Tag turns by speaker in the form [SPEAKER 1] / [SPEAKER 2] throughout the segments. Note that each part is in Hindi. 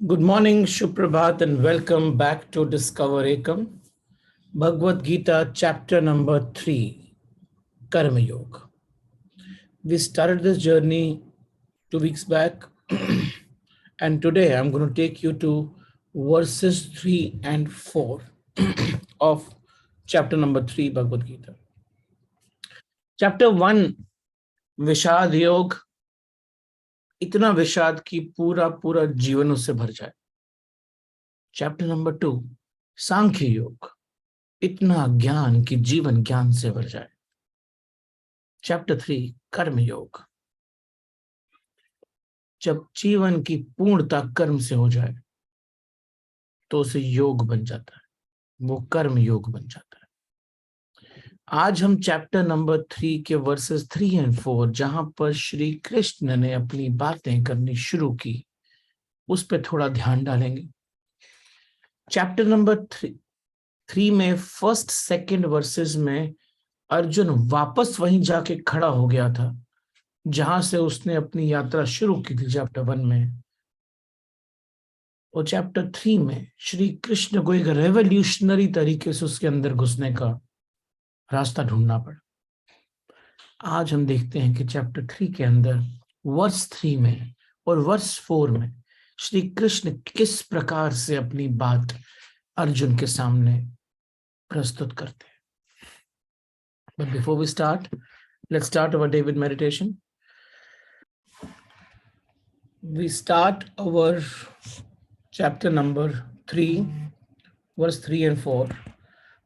[SPEAKER 1] Good morning, Shuprabhat, and welcome back to Discover Ekam. Bhagavad Gita, chapter number 3, Karma Yoga. We started this journey 2 weeks back, and today I'm going to take you to verses 3 and 4 of chapter number 3, Bhagavad Gita. Chapter 1, विषाद योग, इतना विषाद कि पूरा पूरा जीवन उससे भर जाए. चैप्टर नंबर 2, सांख्य योग, इतना ज्ञान कि जीवन ज्ञान से भर जाए. चैप्टर 3, कर्म योग, जब जीवन की पूर्णता कर्म से हो जाए तो उसे योग बन जाता है, वो कर्म योग बन जाता है. आज हम चैप्टर नंबर 3 के वर्सेस 3 एंड 4, जहां पर श्री कृष्ण ने अपनी बातें करनी शुरू की, उस पर थोड़ा ध्यान डालेंगे. चैप्टर नंबर 3 में फर्स्ट सेकंड वर्सेस में अर्जुन वापस वहीं जाके खड़ा हो गया था जहां से उसने अपनी यात्रा शुरू की थी चैप्टर 1 में. और चैप्टर 3 में श्री कृष्ण को एक रेवोल्यूशनरी तरीके से उसके अंदर घुसने का रास्ता ढूंढना पड़ा. आज हम देखते हैं कि चैप्टर 3 के अंदर वर्स 3 में और वर्स 4 में श्री कृष्ण किस प्रकार से अपनी बात अर्जुन के सामने प्रस्तुत करते हैं. But before we start, let's start our day with meditation. We start our chapter number 3, verse 3 and 4.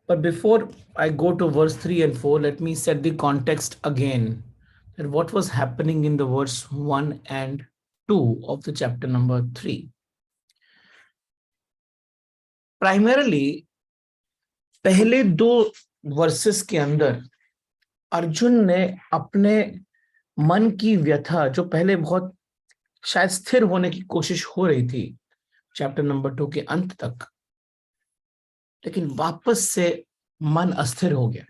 [SPEAKER 1] But before I go to verse 3 and 4, let me set the context again. That what was happening in the verse 1 and 2 of the chapter number 3. Primarily, पहले 2 वर्सेस के अंदर अर्जुन ने अपने मन की व्यथा, जो पहले बहुत शायद स्थिर होने की कोशिश हो रही थी चैप्टर नंबर 2 के अंत तक, लेकिन वापस से मन अस्थिर हो गया.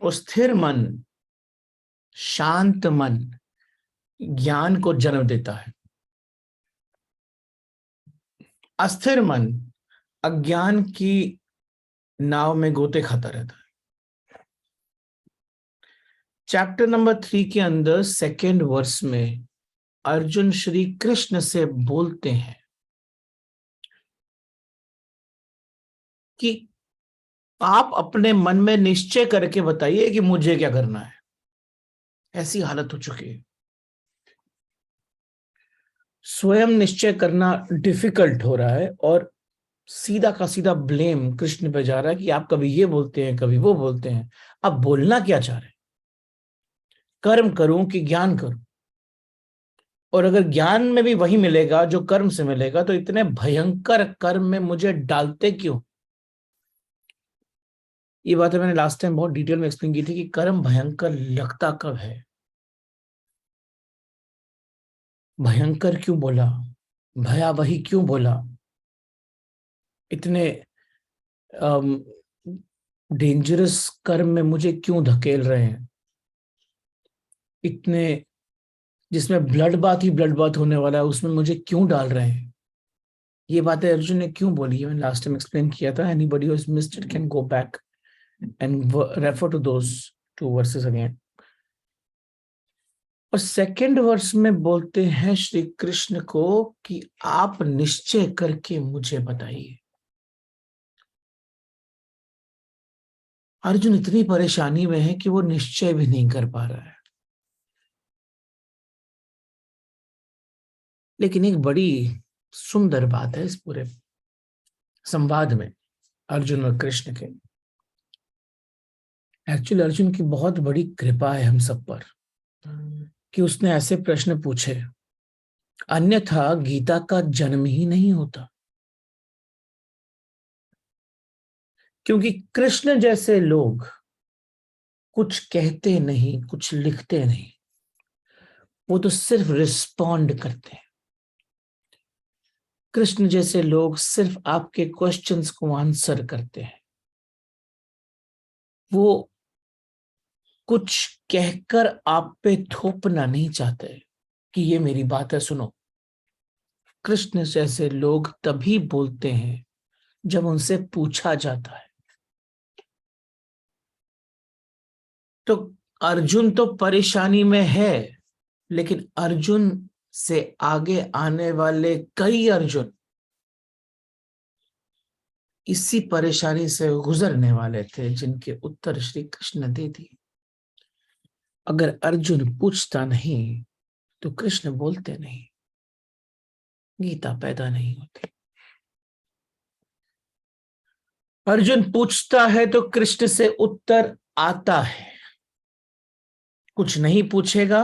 [SPEAKER 1] और स्थिर मन, शांत मन ज्ञान को जन्म देता है. अस्थिर मन अज्ञान की नाव में गोते खाता रहता है. चैप्टर नंबर 3 के अंदर सेकेंड वर्स में अर्जुन श्री कृष्ण से बोलते हैं कि आप अपने मन में निश्चय करके बताइए कि मुझे क्या करना है. ऐसी हालत हो चुकी है. स्वयं निश्चय करना डिफिकल्ट हो रहा है और सीधा का सीधा ब्लेम कृष्ण पे जा रहा है कि आप कभी ये बोलते हैं, कभी वो बोलते हैं. अब बोलना क्या चाह रहे हैं? कर्म करूं कि ज्ञान करूं? और अगर ज्ञान में भी वही मिलेगा जो कर्म से मिलेगा, तो इतने भयंकर कर्म में मुझे डालते क्यों? ये बात मैंने लास्ट टाइम बहुत डिटेल में एक्सप्लेन की थी कि कर्म भयंकर लगता कब है. भयंकर क्यों बोला, भयावही क्यों बोला, इतने डेंजरस कर्म में मुझे क्यों धकेल रहे हैं, इतने जिसमें ब्लड बात ही ब्लड बात होने वाला है उसमें मुझे क्यों डाल रहे हैं. ये बातें अर्जुन ने क्यों बोली है, मैंने लास्ट टाइम एक्सप्लेन किया था. Anybody who has missed it can go back and refer to those 2 verses again. और सेकंड वर्स में बोलते हैं श्री कृष्ण को कि आप निश्चय करके मुझे बताइए. अर्जुन इतनी परेशानी में है कि वो निश्चय भी नहीं कर पा रहा है. लेकिन एक बड़ी सुंदर बात है इस पूरे संवाद में अर्जुन और कृष्ण के. एक्चुअली अर्जुन की बहुत बड़ी कृपा है हम सब पर कि उसने ऐसे प्रश्न पूछे, अन्यथा गीता का जन्म ही नहीं होता. क्योंकि कृष्ण जैसे लोग कुछ कहते नहीं, कुछ लिखते नहीं, वो तो सिर्फ रिस्पॉन्ड करते हैं. कृष्ण जैसे लोग सिर्फ आपके क्वेश्चंस को आंसर करते हैं. वो कुछ कहकर आप पे थोपना नहीं चाहते कि ये मेरी बात है सुनो. कृष्ण जैसे लोग तभी बोलते हैं जब उनसे पूछा जाता है। तो अर्जुन तो परेशानी में है, लेकिन अर्जुन से आगे आने वाले कई अर्जुन इसी परेशानी से गुजरने वाले थे, जिनके उत्तर श्री कृष्ण ने दे दिए। अगर अर्जुन पूछता नहीं तो कृष्ण बोलते नहीं, गीता पैदा नहीं होती। अर्जुन पूछता है तो कृष्ण से उत्तर आता है। कुछ नहीं पूछेगा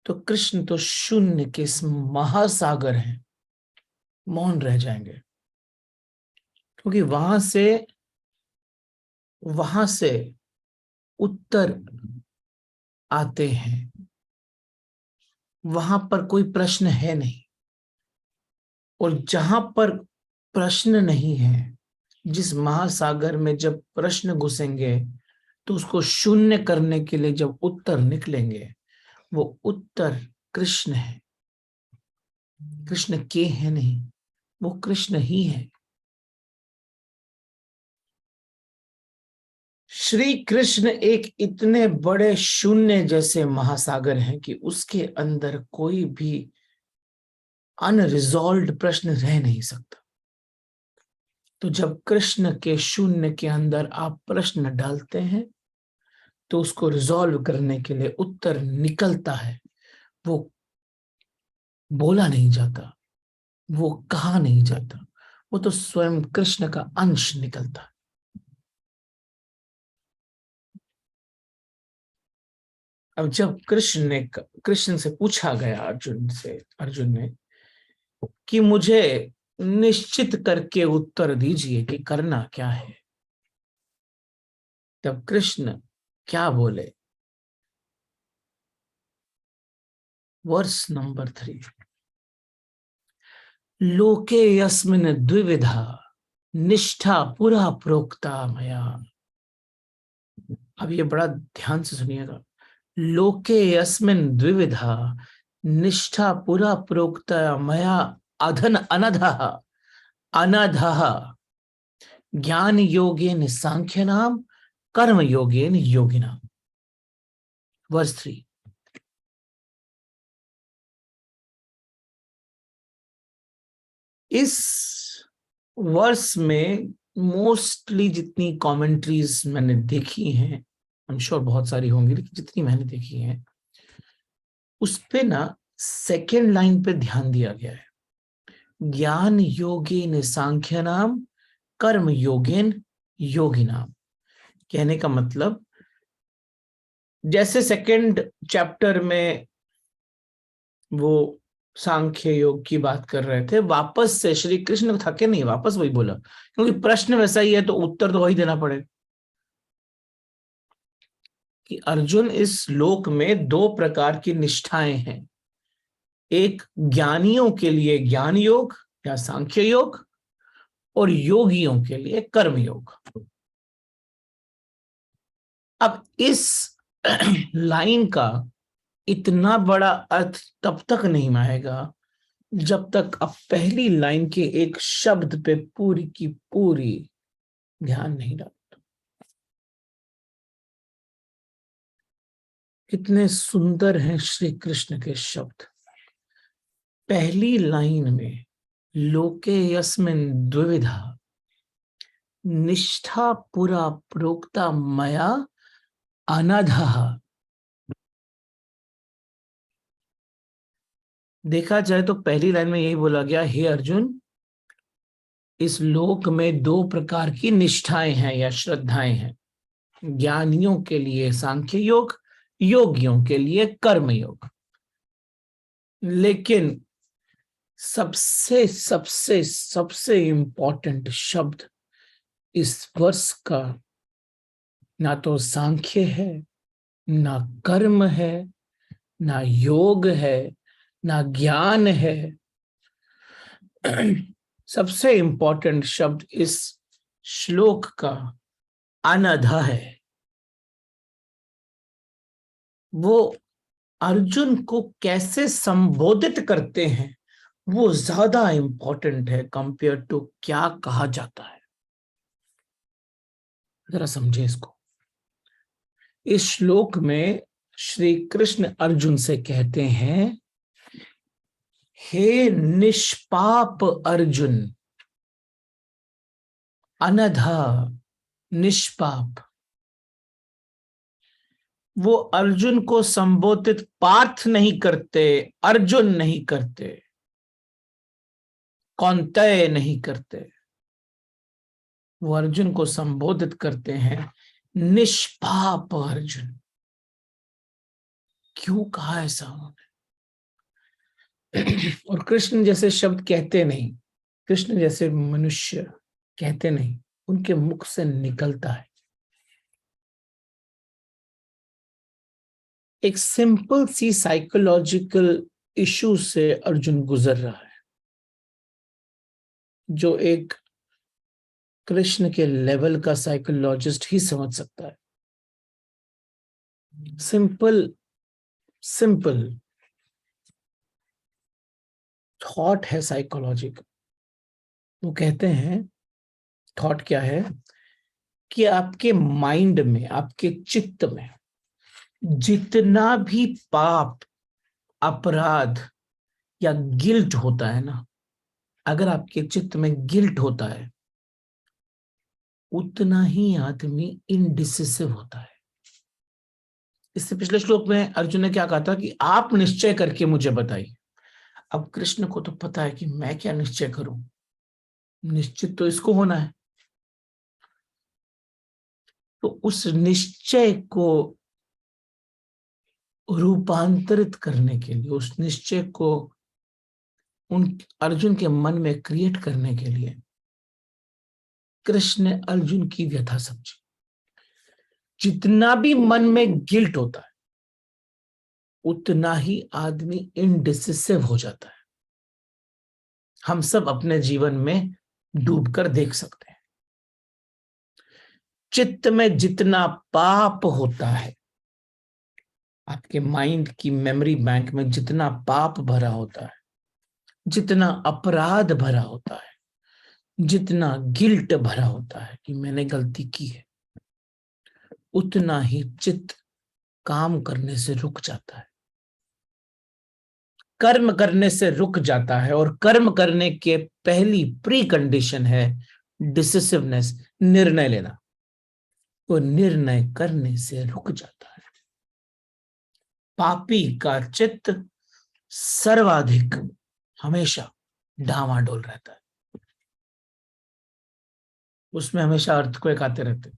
[SPEAKER 1] तो कृष्ण तो शून्य के इस महासागर हैं, मौन रह जाएंगे। क्योंकि वहां से उत्तर आते हैं, वहां पर कोई प्रश्न है नहीं। और जहां पर प्रश्न नहीं है, जिस महासागर में जब प्रश्न घुसेंगे तो उसको शून्य करने के लिए जब उत्तर निकलेंगे, वो उत्तर कृष्ण है। कृष्ण के है नहीं, वो कृष्ण ही है। श्री कृष्ण एक इतने बड़े शून्य जैसे महासागर हैं कि उसके अंदर कोई भी अनरिजॉल्व्ड प्रश्न रह नहीं सकता। तो जब कृष्ण के शून्य के अंदर आप प्रश्न डालते हैं तो उसको रिजॉल्व करने के लिए उत्तर निकलता है। वो बोला नहीं जाता, वो कहा नहीं जाता, वो तो स्वयं कृष्ण का अंश निकलता है। अब जब कृष्ण से पूछा गया, अर्जुन ने कि मुझे निश्चित करके उत्तर दीजिए कि करना क्या है, तब कृष्ण क्या बोले? वर्स नंबर 3, लोके यस्मिन् द्विविधा निष्ठा पुरा प्रोक्ता मया। अब ये बड़ा ध्यान से सुनिएगा। लोके यस्मिन् द्विविधा निष्ठा पुरा प्रोक्ता मया अधन अनधः अनधः ज्ञान योगेन सांख्यनाम कर्म योगेन योगिनाम। वर्स 3। इस वर्स में मोस्टली जितनी कमेंट्रीज मैंने देखी हैं, आई एम श्योर बहुत सारी होंगी, लेकिन जितनी मैंने देखी हैं उस पे ना सेकेंड लाइन पे ध्यान दिया गया है। ज्ञान योगेन सांख्य नाम कर्म योगेन योगी नाम। कहने का मतलब, जैसे सेकेंड चैप्टर में वो सांख्य योग की बात कर रहे थे, वापस से श्री कृष्ण थके नहीं, वापस वही बोला, क्योंकि प्रश्न वैसा ही है तो उत्तर तो वही देना पड़ेगा। कि अर्जुन, इस लोक में दो प्रकार की निष्ठाएं हैं। एक ज्ञानियों के लिए ज्ञान योग या सांख्य योग, और योगियों के लिए कर्म योग। अब इस लाइन का इतना बड़ा अर्थ तब तक नहीं आएगा जब तक आप पहली लाइन के एक शब्द पे पूरी की पूरी ध्यान नहीं डालते। कितने सुंदर हैं श्री कृष्ण के शब्द। पहली लाइन में लोके यस्मिन् द्विविधा निष्ठा पुरा प्रोक्ता मया अनधः। देखा जाए तो पहली लाइन में यही बोला गया, हे अर्जुन, इस लोक में दो प्रकार की निष्ठाएं हैं या श्रद्धाएं हैं। ज्ञानियों के लिए सांख्य योग, योगियों के लिए कर्म योग। लेकिन सबसे सबसे सबसे इंपॉर्टेंट शब्द इस वर्ष का ना तो सांख्य है, ना कर्म है, ना योग है, ना ज्ञान है। सबसे इंपॉर्टेंट शब्द इस श्लोक का अनधा है। वो अर्जुन को कैसे संबोधित करते हैं वो ज्यादा इंपॉर्टेंट है कंपेयर टू क्या कहा जाता है। जरा समझे इसको। इस श्लोक में श्री कृष्ण अर्जुन से कहते हैं, हे निष्पाप अर्जुन, अनधा, निष्पाप। वो अर्जुन को संबोधित पार्थ नहीं करते, अर्जुन नहीं करते, कौन्तेय नहीं करते। वो अर्जुन को संबोधित करते हैं निष्पाप अर्जुन। क्यों कहा ऐसा उन्होंने? और कृष्ण जैसे शब्द कहते नहीं, कृष्ण जैसे मनुष्य कहते नहीं, उनके मुख से निकलता है। एक सिंपल सी साइकोलॉजिकल इशू से अर्जुन गुजर रहा है, जो एक कृष्ण के लेवल का साइकोलॉजिस्ट ही समझ सकता है। सिंपल सिंपल थॉट है साइकोलॉजी का। वो कहते हैं, थॉट क्या है कि आपके माइंड में, आपके चित्त में जितना भी पाप, अपराध या गिल्ट होता है ना, अगर आपके चित्त में गिल्ट होता है, उतना ही आदमी इनडिसिसिव होता है। इससे पिछले श्लोक में अर्जुन ने क्या कहा था कि आप निश्चय करके मुझे बताइए। अब कृष्ण को तो पता है कि मैं क्या निश्चय करूं, निश्चित तो इसको होना है। तो उस निश्चय को रूपांतरित करने के लिए, उस निश्चय को उन अर्जुन के मन में क्रिएट करने के लिए कृष्ण ने अर्जुन की व्यथा समझी। जितना भी मन में गिल्ट होता है, उतना ही आदमी इनडिसिसिव हो जाता है। हम सब अपने जीवन में डूबकर देख सकते हैं। चित्त में जितना पाप होता है, आपके माइंड की मेमोरी बैंक में जितना पाप भरा होता है, जितना अपराध भरा होता है, जितना गिल्ट भरा होता है कि मैंने गलती की है, उतना ही चित्त काम करने से रुक जाता है, कर्म करने से रुक जाता है। और कर्म करने के पहली प्री कंडीशन है डिसिसिवनेस, निर्णय लेना। वो निर्णय करने से रुक जाता है। पापी का चित्त सर्वाधिक हमेशा डामाडोल रहता है, उसमें हमेशा अर्थक्वेक आते रहते,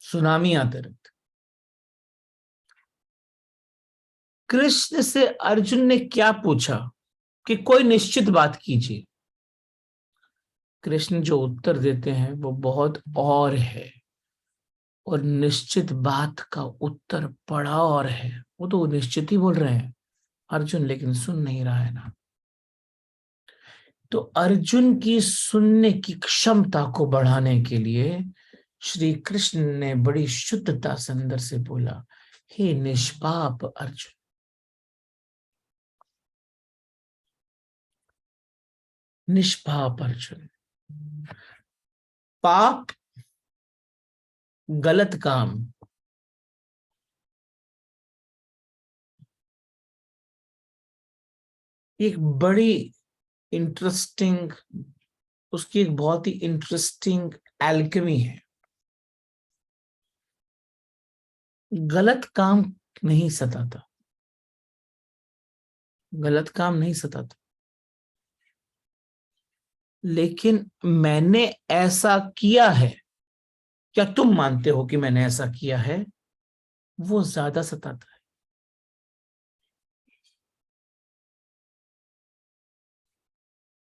[SPEAKER 1] सुनामी आते रहते। कृष्ण से अर्जुन ने क्या पूछा कि कोई निश्चित बात कीजिए। कृष्ण जो उत्तर देते हैं वो बहुत और है, और निश्चित बात का उत्तर बड़ा और है। वो तो निश्चित ही बोल रहे हैं अर्जुन, लेकिन सुन नहीं रहा है ना। तो अर्जुन की सुनने की क्षमता को बढ़ाने के लिए श्री कृष्ण ने बड़ी शुद्धता से अंदर से बोला, हे निष्पाप अर्जुन। निष्पाप अर्जुन। पाप, गलत काम, एक बड़ी इंटरेस्टिंग, उसकी एक बहुत ही इंटरेस्टिंग एल्केमी है। गलत काम नहीं सताता, गलत काम नहीं सताता, लेकिन मैंने ऐसा किया है, क्या तुम मानते हो कि मैंने ऐसा किया है, वो ज्यादा सताता है।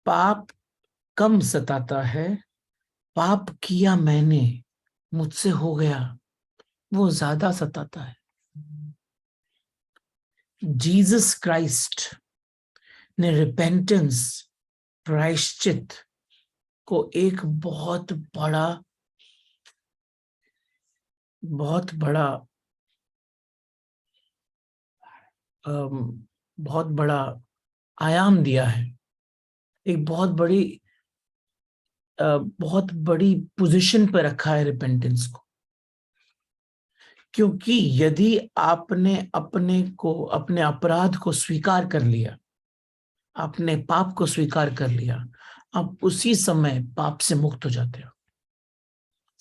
[SPEAKER 1] पाप कम सताता है, पाप किया मैंने, मुझसे हो गया, वो ज्यादा सताता है। जीसस क्राइस्ट ने रिपेंटेंस, प्रायश्चित को एक बहुत बड़ा बहुत बड़ा आयाम दिया है, एक बहुत बड़ी पोजीशन पर रखा है रिपेंटेंस को। क्योंकि यदि आपने अपने अपराध को स्वीकार कर लिया, अपने पाप को स्वीकार कर लिया, आप उसी समय पाप से मुक्त हो जाते हो।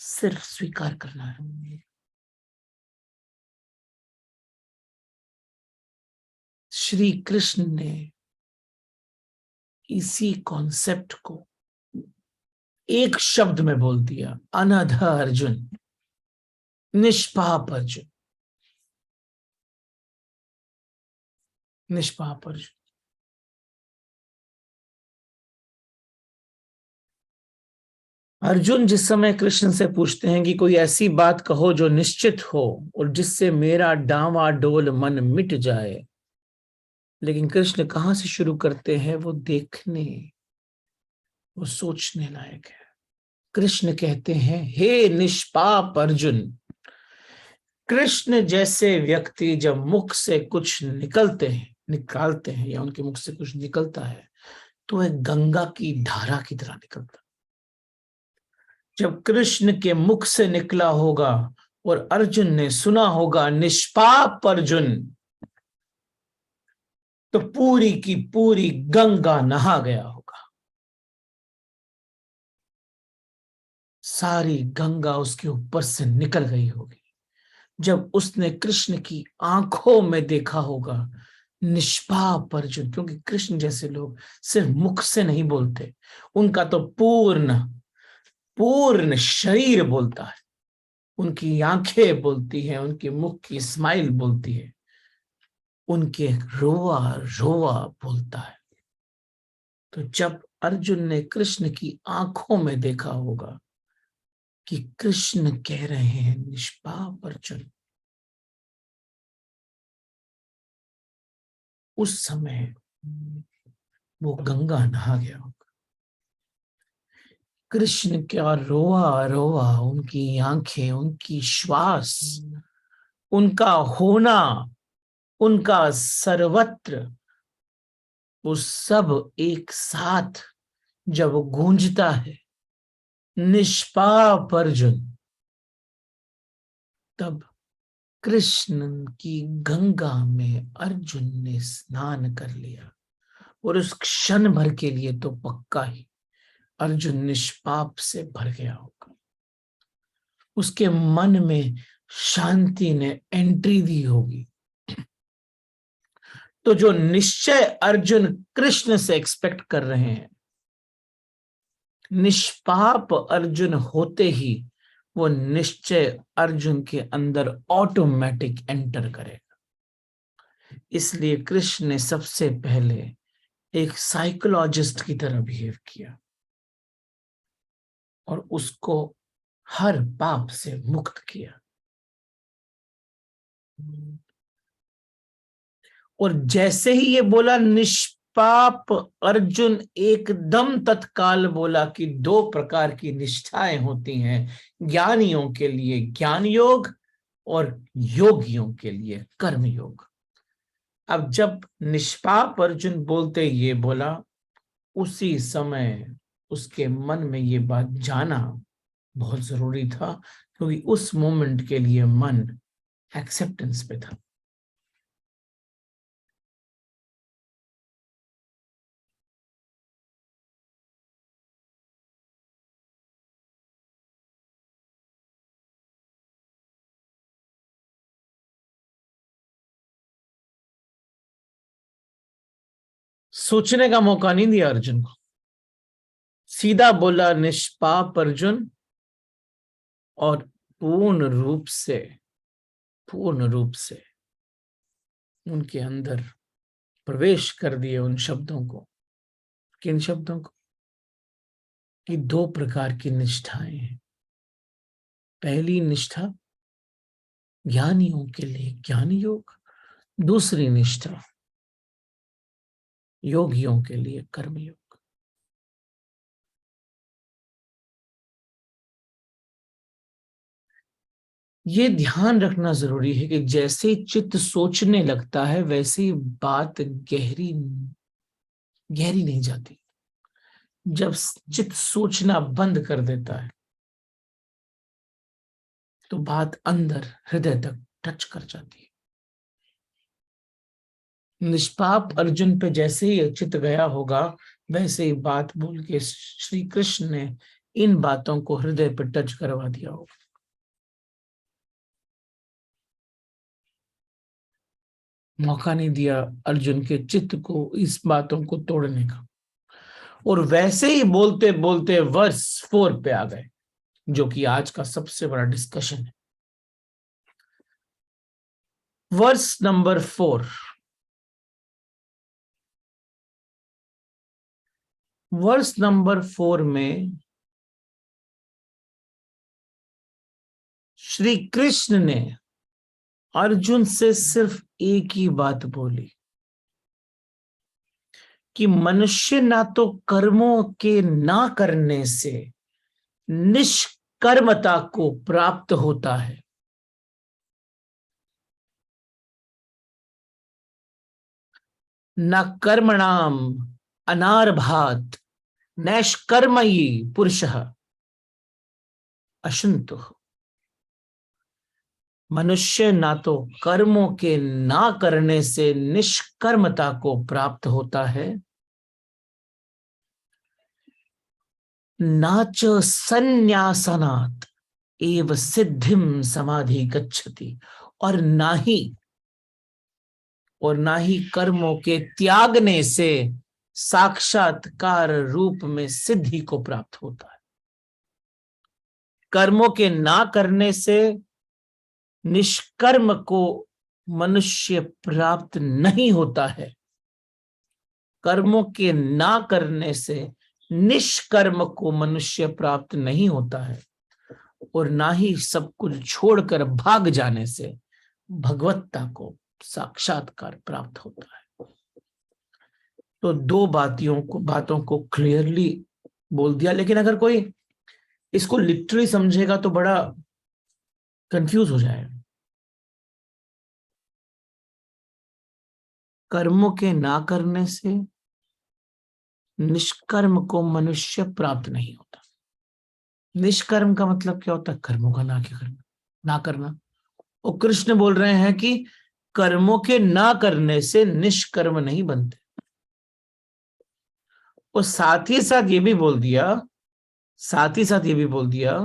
[SPEAKER 1] सिर्फ स्वीकार करना है। श्री कृष्ण ने इसी कॉन्सेप्ट को एक शब्द में बोल दिया, अनध अर्जुन, निष्पाप अर्जुन, निष्पाप अर्जुन। अर्जुन जिस समय कृष्ण से पूछते हैं कि कोई ऐसी बात कहो जो निश्चित हो और जिससे मेरा डावाडोल मन मिट जाए, लेकिन कृष्ण कहां से शुरू करते हैं? वो देखने, वो सोचने लायक है। कृष्ण कहते हैं, हे निष्पाप अर्जुन। कृष्ण जैसे व्यक्ति जब मुख से कुछ निकालते हैं या उनके मुख से कुछ निकलता है, तो वह गंगा की धारा की तरह निकलता है। जब कृष्ण के मुख से निकला होगा और अर्जुन ने सुना होगा निष्पाप अर्जुन, तो पूरी की पूरी गंगा नहा गया होगा। सारी गंगा उसके ऊपर से निकल गई होगी जब उसने कृष्ण की आंखों में देखा होगा निष्पाप अर्जुन। क्योंकि कृष्ण जैसे लोग सिर्फ मुख से नहीं बोलते, उनका तो पूर्ण पूर्ण शरीर बोलता है। उनकी आंखें बोलती हैं, उनके मुख की स्माइल बोलती है, उनके रोआ रोआ बोलता है। तो जब अर्जुन ने कृष्ण की आंखों में देखा होगा कि कृष्ण कह रहे हैं निष्पाप अर्जुन, उस समय वो गंगा नहा गया होगा। कृष्ण क्या रोआ रोआ, उनकी आंखें, उनकी श्वास, उनका होना, उनका सर्वत्र, वो सब एक साथ जब गूंजता है निष्पाप अर्जुन, तब कृष्ण की गंगा में अर्जुन ने स्नान कर लिया। और उस क्षण भर के लिए तो पक्का ही अर्जुन निष्पाप से भर गया होगा। उसके मन में शांति ने एंट्री दी होगी। तो जो निश्चय अर्जुन कृष्ण से एक्सपेक्ट कर रहे हैं, निष्पाप अर्जुन होते ही वो निश्चय अर्जुन के अंदर ऑटोमेटिक एंटर करेगा। इसलिए कृष्ण ने सबसे पहले एक साइकोलॉजिस्ट की तरह बिहेव किया और उसको हर पाप से मुक्त किया। और जैसे ही ये बोला निष्पाप अर्जुन, एकदम तत्काल बोला कि दो प्रकार की निष्ठाएं होती हैं, ज्ञानियों के लिए ज्ञान योग और योगियों के लिए कर्म योग। अब जब निष्पाप अर्जुन बोलते ये बोला, उसी समय उसके मन में ये बात जाना बहुत जरूरी था, क्योंकि उस मोमेंट के लिए मन एक्सेप्टेंस पे था। सोचने का मौका नहीं दिया अर्जुन को, सीधा बोला निष्पाप अर्जुन, और पूर्ण रूप से उनके अंदर प्रवेश कर दिए उन शब्दों को। किन शब्दों को? कि दो प्रकार की निष्ठाएं हैं। पहली निष्ठा ज्ञानियों के लिए ज्ञान योग, दूसरी निष्ठा योगियों के लिए कर्म योग। ये ध्यान रखना जरूरी है कि जैसे चित्त सोचने लगता है, वैसे ही बात गहरी गहरी नहीं जाती। जब चित्त सोचना बंद कर देता है तो बात अंदर हृदय तक टच कर जाती है। निष्पाप अर्जुन पे जैसे ही चित्त गया होगा, वैसे ही बात बोल के श्री कृष्ण ने इन बातों को हृदय पर टच करवा दिया होगा। मौका नहीं दिया अर्जुन के चित्त को इस बातों को तोड़ने का। और वैसे ही बोलते बोलते वर्स 4 पे आ गए, जो कि आज का सबसे बड़ा डिस्कशन है। Verse number 4। वर्स नंबर 4 में श्री कृष्ण ने अर्जुन से सिर्फ एक ही बात बोली कि मनुष्य ना तो कर्मों के ना करने से निष्कर्मता को प्राप्त होता है, न कर्मणाम अनारभात नैष्कर्मयी पुरुषः अशुंतु। मनुष्य ना तो कर्मों के ना करने से निष्कर्मता को प्राप्त होता है, नाच संन्यासनात् एव सिद्धिम समाधि गच्छति, और ना ही कर्मों के त्यागने से साक्षात्कार रूप में सिद्धि को प्राप्त होता है। कर्मों के ना करने से निष्कर्म को मनुष्य प्राप्त नहीं होता है, कर्मों के ना करने से निष्कर्म को मनुष्य प्राप्त नहीं होता है, और ना ही सब कुछ छोड़कर भाग जाने से भगवत्ता को साक्षात्कार प्राप्त होता है। तो दो बातों को क्लियरली बोल दिया, लेकिन अगर कोई इसको लिटरली समझेगा तो बड़ा कंफ्यूज हो जाएगा। कर्मों के ना करने से निष्कर्म को मनुष्य प्राप्त नहीं होता। निष्कर्म का मतलब क्या होता है? कर्मों का ना करना। और कृष्ण बोल रहे हैं कि कर्मों के ना करने से निष्कर्म नहीं बनते। और साथ ही साथ ये भी बोल दिया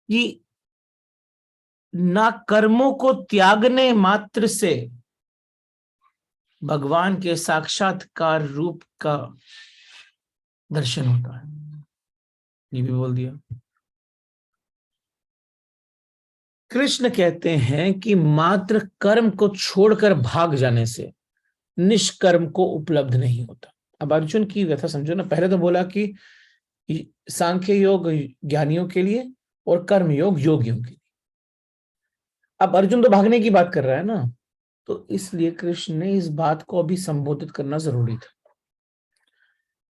[SPEAKER 1] कि ना कर्मों को त्यागने मात्र से भगवान के साक्षात्कार रूप का दर्शन होता है, ये भी बोल दिया। कृष्ण कहते हैं कि मात्र कर्म को छोड़कर भाग जाने से निष्कर्म को उपलब्ध नहीं होता। अब अर्जुन की व्यथा समझो ना। पहले तो बोला कि सांख्य योग ज्ञानियों के लिए और कर्म योग योगियों के लिए। अब अर्जुन तो भागने की बात कर रहा है ना, तो इसलिए कृष्ण ने इस बात को अभी संबोधित करना जरूरी था।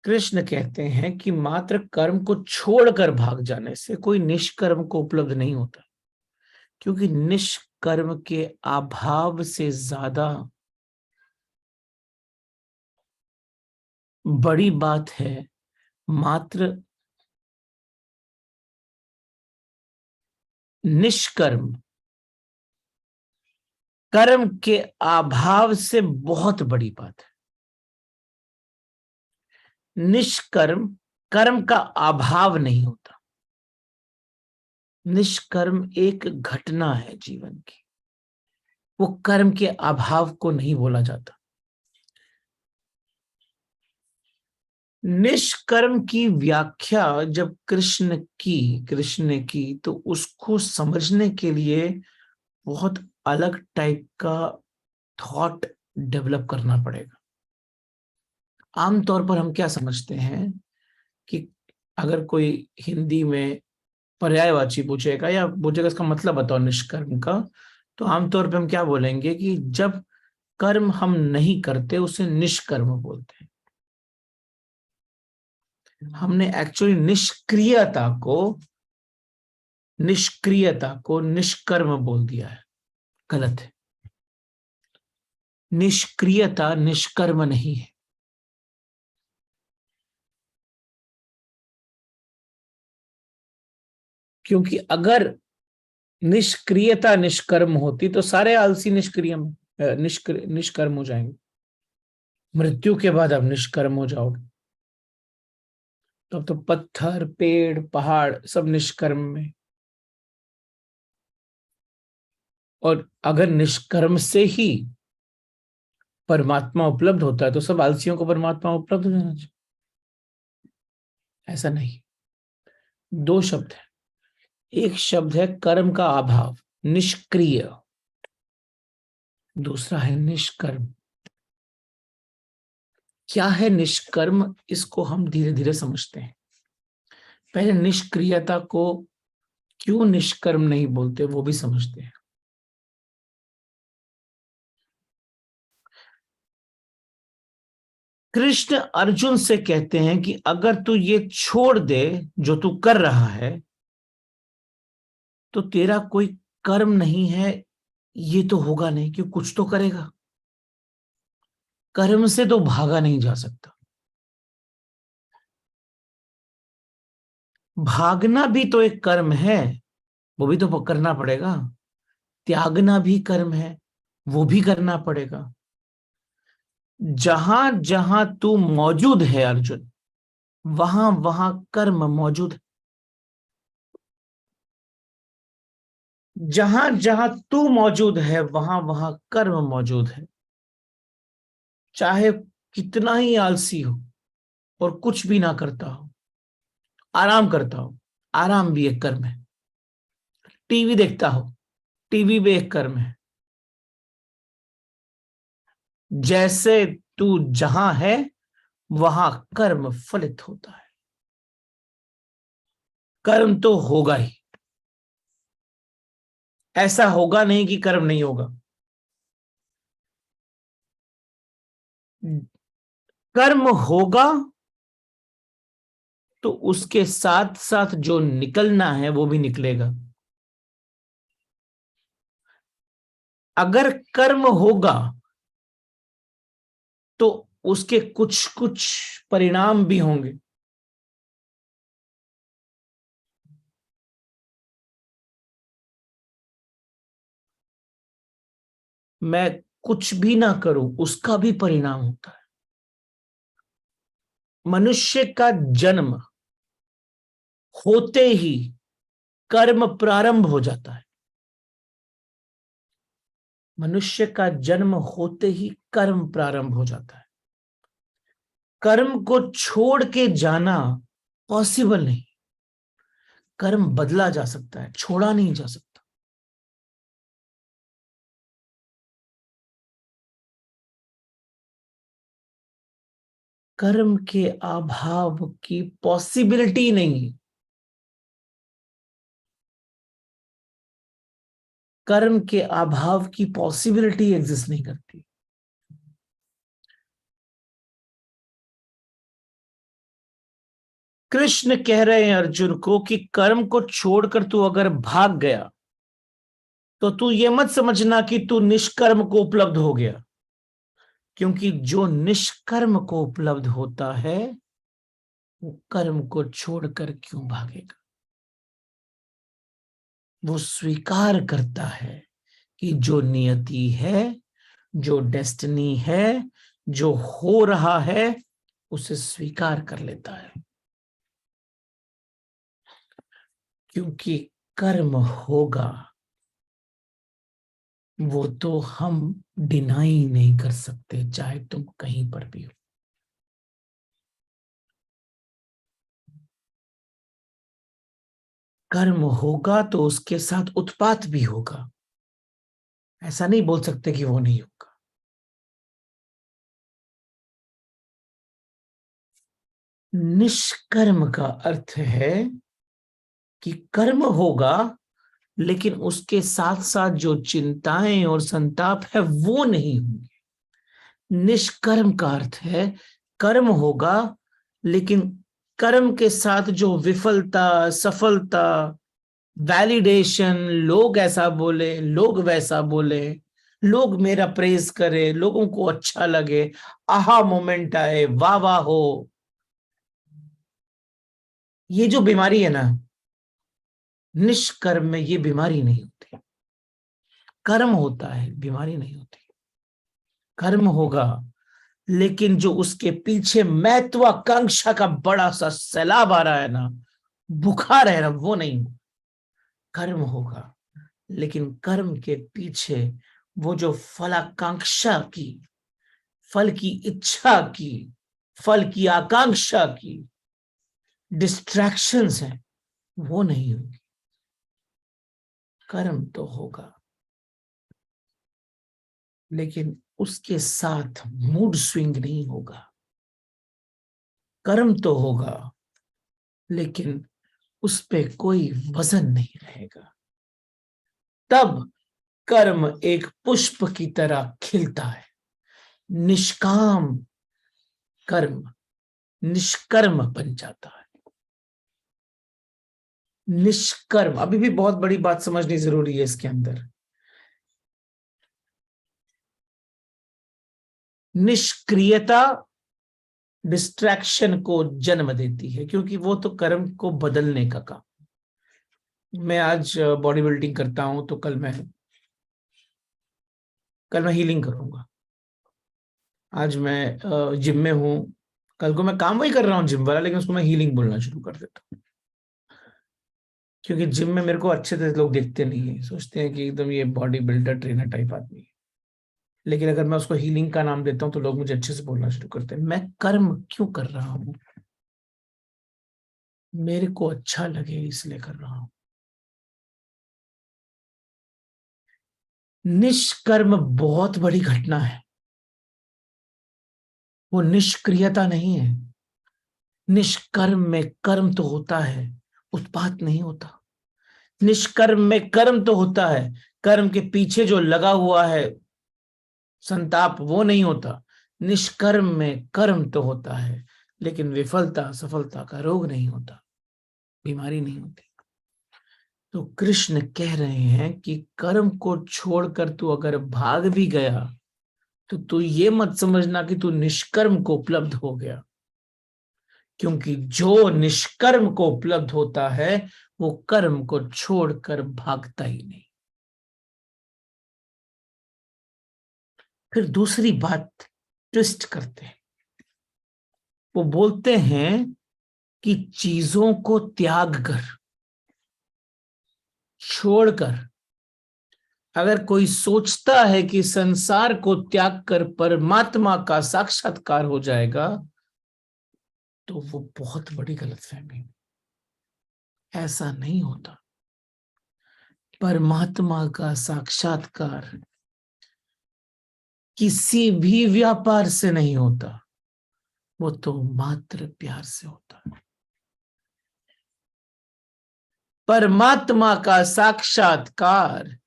[SPEAKER 1] कृष्ण कहते हैं कि मात्र कर्म को छोड़कर भाग जाने से कोई निष्कर्म को उपलब्ध नहीं होता, क्योंकि निष्कर्म के अभाव से ज्यादा बड़ी बात है मात्र निष्कर्म। कर्म के अभाव से बहुत बड़ी बात है। निष्कर्म कर्म का अभाव नहीं होता। निष्कर्म एक घटना है जीवन की, वो कर्म के अभाव को नहीं बोला जाता। निष्कर्म की व्याख्या जब कृष्ण ने की तो उसको समझने के लिए बहुत अलग टाइप का थॉट डेवलप करना पड़ेगा। आमतौर पर हम क्या समझते हैं कि अगर कोई हिंदी में पर्यायवाची पूछेगा या पूछेगा इसका मतलब बताओ निष्कर्म का, तो आमतौर पे हम क्या बोलेंगे कि जब कर्म हम नहीं करते उसे निष्कर्म बोलते हैं। हमने एक्चुअली निष्क्रियता को निष्कर्म बोल दिया है। गलत है। निष्क्रियता निष्कर्म नहीं है। क्योंकि अगर निष्क्रियता निष्कर्म होती तो सारे आलसी निष्कर्म हो जाएंगे। मृत्यु के बाद आप निष्कर्म हो जाओगे, तब तो पत्थर पेड़ पहाड़ सब निष्कर्म में। और अगर निष्कर्म से ही परमात्मा उपलब्ध होता है तो सब आलसियों को परमात्मा उपलब्ध हो जाना चाहिए। ऐसा नहीं। दो शब्द है, एक शब्द है कर्म का अभाव, निष्क्रिय, दूसरा है निष्कर्म। क्या है निष्कर्म, इसको हम धीरे धीरे समझते हैं। पहले निष्क्रियता को क्यों निष्कर्म नहीं बोलते वो भी समझते हैं। कृष्ण अर्जुन से कहते हैं कि अगर तू ये छोड़ दे जो तू कर रहा है तो तेरा कोई कर्म नहीं है, ये तो होगा नहीं, क्यों कुछ तो करेगा। कर्म से तो भागा नहीं जा सकता। भागना भी तो एक कर्म है, वो भी तो करना पड़ेगा। त्यागना भी कर्म है, वो भी करना पड़ेगा। जहां जहां तू मौजूद है अर्जुन, वहां वहां कर्म मौजूद है। जहां जहां तू मौजूद है वहां वहां कर्म मौजूद है। चाहे कितना ही आलसी हो और कुछ भी ना करता हो, आराम करता हो, आराम भी एक कर्म है। टीवी देखता हो, टीवी भी एक कर्म है। जैसे तू जहां है वहां कर्म फलित होता है। कर्म तो होगा ही, ऐसा होगा नहीं कि कर्म नहीं होगा। कर्म होगा तो उसके साथ साथ जो निकलना है वो भी निकलेगा। अगर कर्म होगा तो उसके कुछ कुछ परिणाम भी होंगे। मैं कुछ भी ना करूं उसका भी परिणाम होता है। मनुष्य का जन्म होते ही कर्म प्रारंभ हो जाता है। मनुष्य का जन्म होते ही कर्म प्रारंभ हो जाता है। कर्म को छोड़ के जाना पॉसिबल नहीं। कर्म बदला जा सकता है, छोड़ा नहीं जा सकता। कर्म के अभाव की पॉसिबिलिटी नहीं है। कर्म के अभाव की पॉसिबिलिटी एग्जिस्ट नहीं करती। कृष्ण कह रहे हैं अर्जुन को कि कर्म को छोड़कर तू अगर भाग गया तो तू ये मत समझना कि तू निष्कर्म को उपलब्ध हो गया, क्योंकि जो निष्कर्म को उपलब्ध होता है वो कर्म को छोड़कर क्यों भागेगा। वो स्वीकार करता है कि जो नियति है, जो डेस्टिनी है, जो हो रहा है, उसे स्वीकार कर लेता है। क्योंकि कर्म होगा वो तो हम डिनाई नहीं कर सकते, चाहे तुम कहीं पर भी हो। कर्म होगा तो उसके साथ उत्पात भी होगा। ऐसा नहीं बोल सकते कि वो नहीं होगा। निष्कर्म का अर्थ है कि कर्म होगा लेकिन उसके साथ साथ जो चिंताएं और संताप है वो नहीं होंगे। निष्कर्म का अर्थ है कर्म होगा लेकिन कर्म के साथ जो विफलता, सफलता, वैलिडेशन, लोग ऐसा बोले, लोग वैसा बोले, लोग मेरा प्रेज करे, लोगों को अच्छा लगे, आहा मोमेंट आए, वाह वाह हो, ये जो बीमारी है ना, निष्कर्म में ये बीमारी नहीं होती। कर्म होता है, बीमारी नहीं होती। कर्म होगा, लेकिन जो उसके पीछे महत्वाकांक्षा का बड़ा सा सैलाब आ रहा है ना, बुखार है ना, वो नहीं। कर्म होगा, लेकिन कर्म के पीछे वो जो फलाकांक्षा की, फल की इच्छा की, फल की आकांक्षा की डिस्ट्रैक्शंस हैं, वो नहीं होगी। कर्म तो होगा, लेकिन उसके साथ मूड स्विंग नहीं होगा। कर्म तो होगा, लेकिन उस पे कोई वजन नहीं रहेगा। तब कर्म एक पुष्प की तरह खिलता है। निष्काम कर्म निष्कर्म बन जाता है। निष्कर्म, अभी भी बहुत बड़ी बात समझनी जरूरी है इसके अंदर। निष्क्रियता डिस्ट्रैक्शन को जन्म देती है, क्योंकि वो तो कर्म को बदलने का काम। मैं आज बॉडी बिल्डिंग करता हूं, तो कल मैं हीलिंग करूंगा। आज मैं जिम में हूं, कल को मैं काम वही कर रहा हूँ जिम वाला, लेकिन उसको मैं हीलिंग बोलना शुरू कर देता हूँ। क्योंकि जिम में मेरे को अच्छे से लोग देखते नहीं है, सोचते हैं कि एकदम ये बॉडी बिल्डर ट्रेनर टाइप आदमी है। लेकिन अगर मैं उसको हीलिंग का नाम देता हूँ, तो लोग मुझे अच्छे से बोलना शुरू करते हैं। मैं कर्म क्यों कर रहा हूँ? मेरे को अच्छा लगे इसलिए कर रहा हूं। निष्कर्म बहुत बड़ी घटना है। वो निष्क्रियता नहीं है। निष्कर्म में कर्म तो होता है, उत्पात नहीं होता। निष्कर्म में कर्म तो होता है, कर्म के पीछे जो लगा हुआ है संताप, वो नहीं होता। निष्कर्म में कर्म तो होता है, लेकिन विफलता सफलता का रोग नहीं होता, बीमारी नहीं होती। तो कृष्ण कह रहे हैं कि कर्म को छोड़कर तू अगर भाग भी गया, तो तू ये मत समझना कि तू निष्कर्म को उपलब्ध हो गया, क्योंकि जो निष्कर्म को उपलब्ध होता है, वो कर्म को छोड़कर भागता ही नहीं। फिर दूसरी बात ट्विस्ट करते हैं। वो बोलते हैं कि चीजों को त्याग कर, छोड़कर, अगर कोई सोचता है कि संसार को त्याग कर परमात्मा का साक्षात्कार हो जाएगा, तो वो बहुत बड़ी गलतफहमी। ऐसा नहीं होता। परमात्मा का साक्षात्कार किसी भी व्यापार से नहीं होता, वो तो मात्र प्यार से होता है। परमात्मा का साक्षात्कार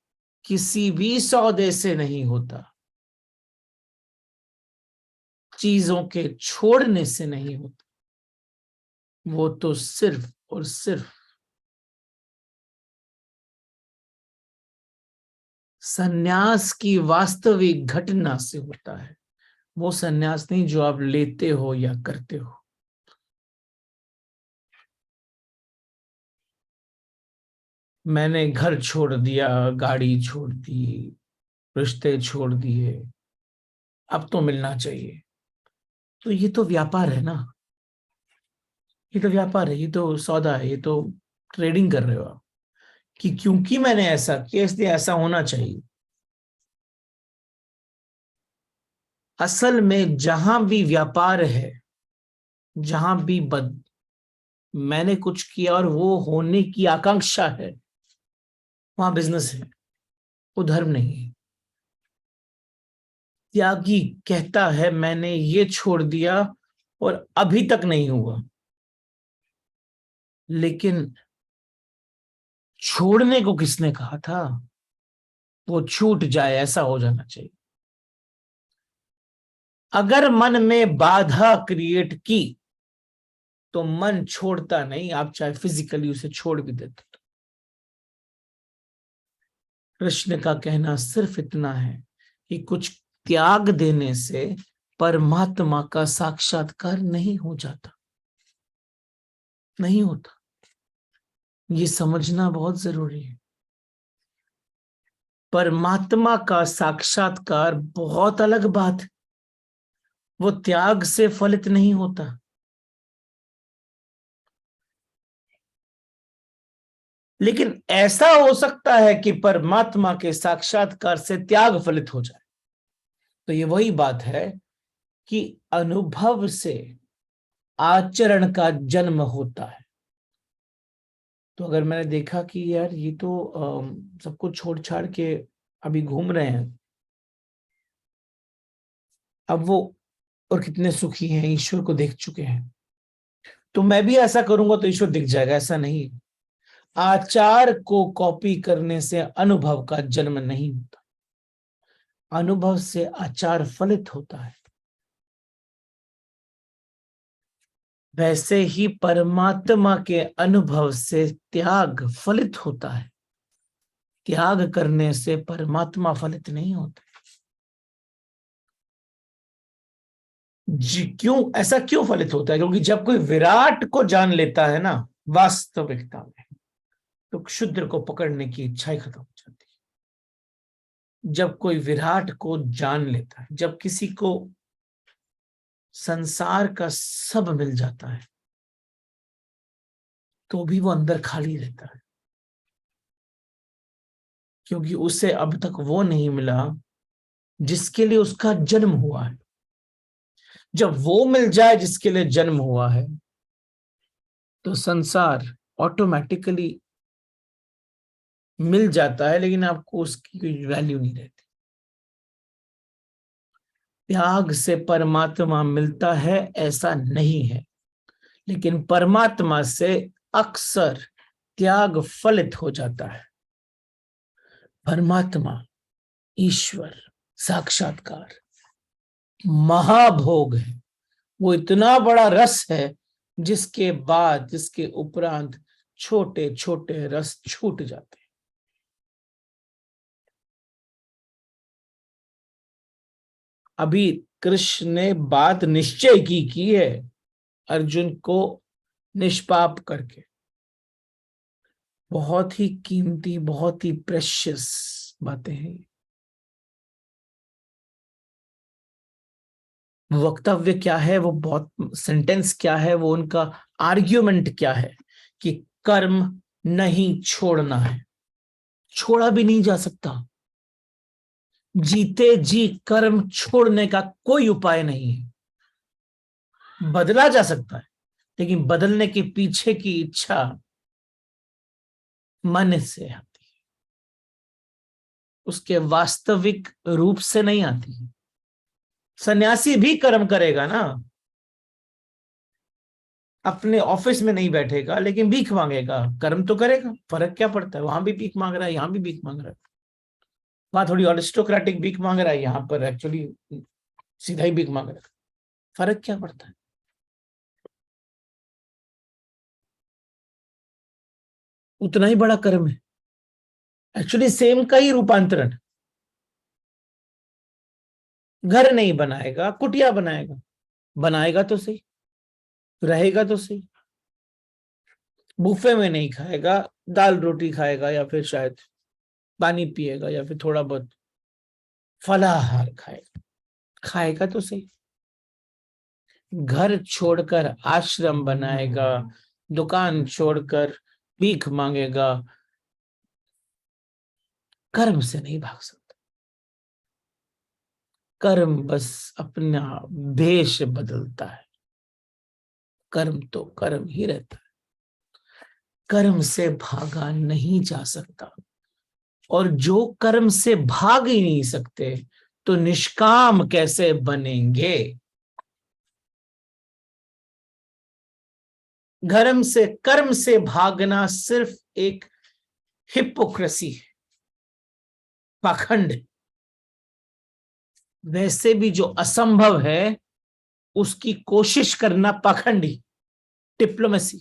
[SPEAKER 1] किसी भी सौदे से नहीं होता, चीजों के छोड़ने से नहीं होता। वो तो सिर्फ और सिर्फ सन्यास की वास्तविक घटना से होता है। वो सन्यास नहीं जो आप लेते हो या करते हो। मैंने घर छोड़ दिया, गाड़ी छोड़ दी, रिश्ते छोड़ दिए, अब तो मिलना चाहिए। तो ये तो व्यापार है ना, ये तो व्यापार है, ये तो सौदा है, ये तो ट्रेडिंग कर रहे हो आप, कि क्योंकि मैंने ऐसा किया इसलिए ऐसा होना चाहिए। असल में जहां भी व्यापार है, जहां भी मैंने कुछ किया और वो होने की आकांक्षा है, वहां बिजनेस है, वो धर्म नहीं है। त्यागी कहता है मैंने ये छोड़ दिया और अभी तक नहीं हुआ, लेकिन छोड़ने को किसने कहा था? वो छूट जाए ऐसा हो जाना चाहिए। अगर मन में बाधा क्रिएट की, तो मन छोड़ता नहीं, आप चाहे फिजिकली उसे छोड़ भी देते। तो कृष्ण का कहना सिर्फ इतना है कि कुछ त्याग देने से परमात्मा का साक्षात्कार नहीं हो जाता, नहीं होता। ये समझना बहुत जरूरी है। परमात्मा का साक्षात्कार बहुत अलग बात है, वो त्याग से फलित नहीं होता। लेकिन ऐसा हो सकता है कि परमात्मा के साक्षात्कार से त्याग फलित हो जाए। तो ये वही बात है कि अनुभव से आचरण का जन्म होता है। तो अगर मैंने देखा कि यार ये तो सब कुछ छोड़ छाड़ के अभी घूम रहे हैं, अब वो और कितने सुखी हैं, ईश्वर को देख चुके हैं, तो मैं भी ऐसा करूंगा तो ईश्वर दिख जाएगा, ऐसा नहीं। आचार को कॉपी करने से अनुभव का जन्म नहीं होता, अनुभव से आचार फलित होता है। वैसे ही परमात्मा के अनुभव से त्याग फलित होता है, त्याग करने से परमात्मा फलित नहीं होता। जी क्यों, ऐसा क्यों फलित होता है? क्योंकि जब कोई विराट को जान लेता है ना वास्तविकता में, तो क्षुद्र को पकड़ने की इच्छा ही खत्म हो जाती है। जब कोई विराट को जान लेता है, जब किसी को संसार का सब मिल जाता है, तो भी वो अंदर खाली रहता है, क्योंकि उसे अब तक वो नहीं मिला जिसके लिए उसका जन्म हुआ है। जब वो मिल जाए जिसके लिए जन्म हुआ है, तो संसार ऑटोमेटिकली मिल जाता है, लेकिन आपको उसकी कोई वैल्यू नहीं रहती। त्याग से परमात्मा मिलता है ऐसा नहीं है, लेकिन परमात्मा से अक्सर त्याग फलित हो जाता है। परमात्मा, ईश्वर, साक्षात्कार महाभोग है। वो इतना बड़ा रस है जिसके बाद, जिसके उपरांत छोटे छोटे रस छूट जाते हैं। अभी कृष्ण ने बात निश्चय की है अर्जुन को निष्पाप करके। बहुत ही कीमती, बहुत ही प्रेशियस बातें हैं। वक्तव्य क्या है, वो बहुत सेंटेंस क्या है, वो उनका आर्ग्यूमेंट क्या है कि कर्म नहीं छोड़ना है। छोड़ा भी नहीं जा सकता, जीते जी कर्म छोड़ने का कोई उपाय नहीं है। बदला जा सकता है, लेकिन बदलने के पीछे की इच्छा मन से आती है, उसके वास्तविक रूप से नहीं आती है। सन्यासी भी कर्म करेगा ना, अपने ऑफिस में नहीं बैठेगा लेकिन भीख मांगेगा, कर्म तो करेगा। फर्क क्या पड़ता है? वहां भी भीख मांग रहा है, यहां भी भीख मांग रहा है। वहां थोड़ी अरिस्टोक्रेटिक भीख मांग रहा है, यहाँ पर एक्चुअली सीधा ही भीख मांग रहा है। फर्क क्या पड़ता है? उतना ही बड़ा कर्म है, एक्चुअली सेम का ही रूपांतरण। घर नहीं बनाएगा, कुटिया बनाएगा। बनाएगा तो सही, रहेगा तो सही। बुफे में नहीं खाएगा, दाल रोटी खाएगा, या फिर शायद पानी पिएगा, या फिर थोड़ा बहुत फलाहार खाएगा। खाएगा तो सही। घर छोड़कर आश्रम बनाएगा, दुकान छोड़कर भीख मांगेगा, कर्म से नहीं भाग सकता। कर्म बस अपना भेष बदलता है, कर्म तो कर्म ही रहता है। कर्म से भागा नहीं जा सकता, और जो कर्म से भाग ही नहीं सकते तो निष्काम कैसे बनेंगे? कर्म से भागना सिर्फ एक हिपोक्रेसी है, पाखंड। वैसे भी जो असंभव है उसकी कोशिश करना पाखंडी, डिप्लोमेसी।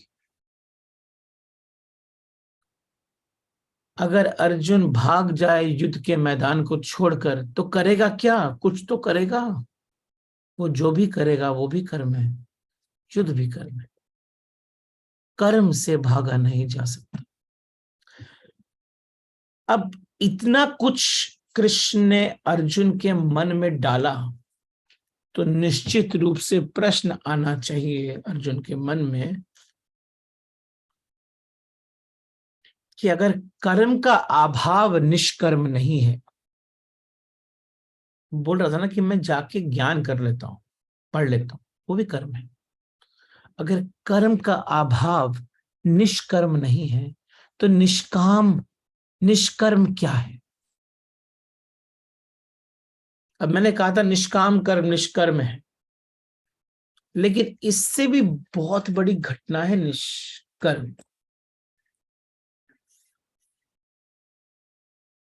[SPEAKER 1] अगर अर्जुन भाग जाए युद्ध के मैदान को छोड़कर तो करेगा क्या? कुछ तो करेगा। वो जो भी करेगा वो भी कर्म है, युद्ध भी कर्म है। कर्म से भागा नहीं जा सकता। अब इतना कुछ कृष्ण ने अर्जुन के मन में डाला, तो निश्चित रूप से प्रश्न आना चाहिए अर्जुन के मन में कि अगर कर्म का अभाव निष्कर्म नहीं है, बोल रहा था ना कि मैं जाके ज्ञान कर लेता हूं, पढ़ लेता हूं, वो भी कर्म है। अगर कर्म का अभाव निष्कर्म नहीं है, तो निष्कर्म क्या है? अब मैंने कहा था निष्काम कर्म निष्कर्म है, लेकिन इससे भी बहुत बड़ी घटना है निष्कर्म।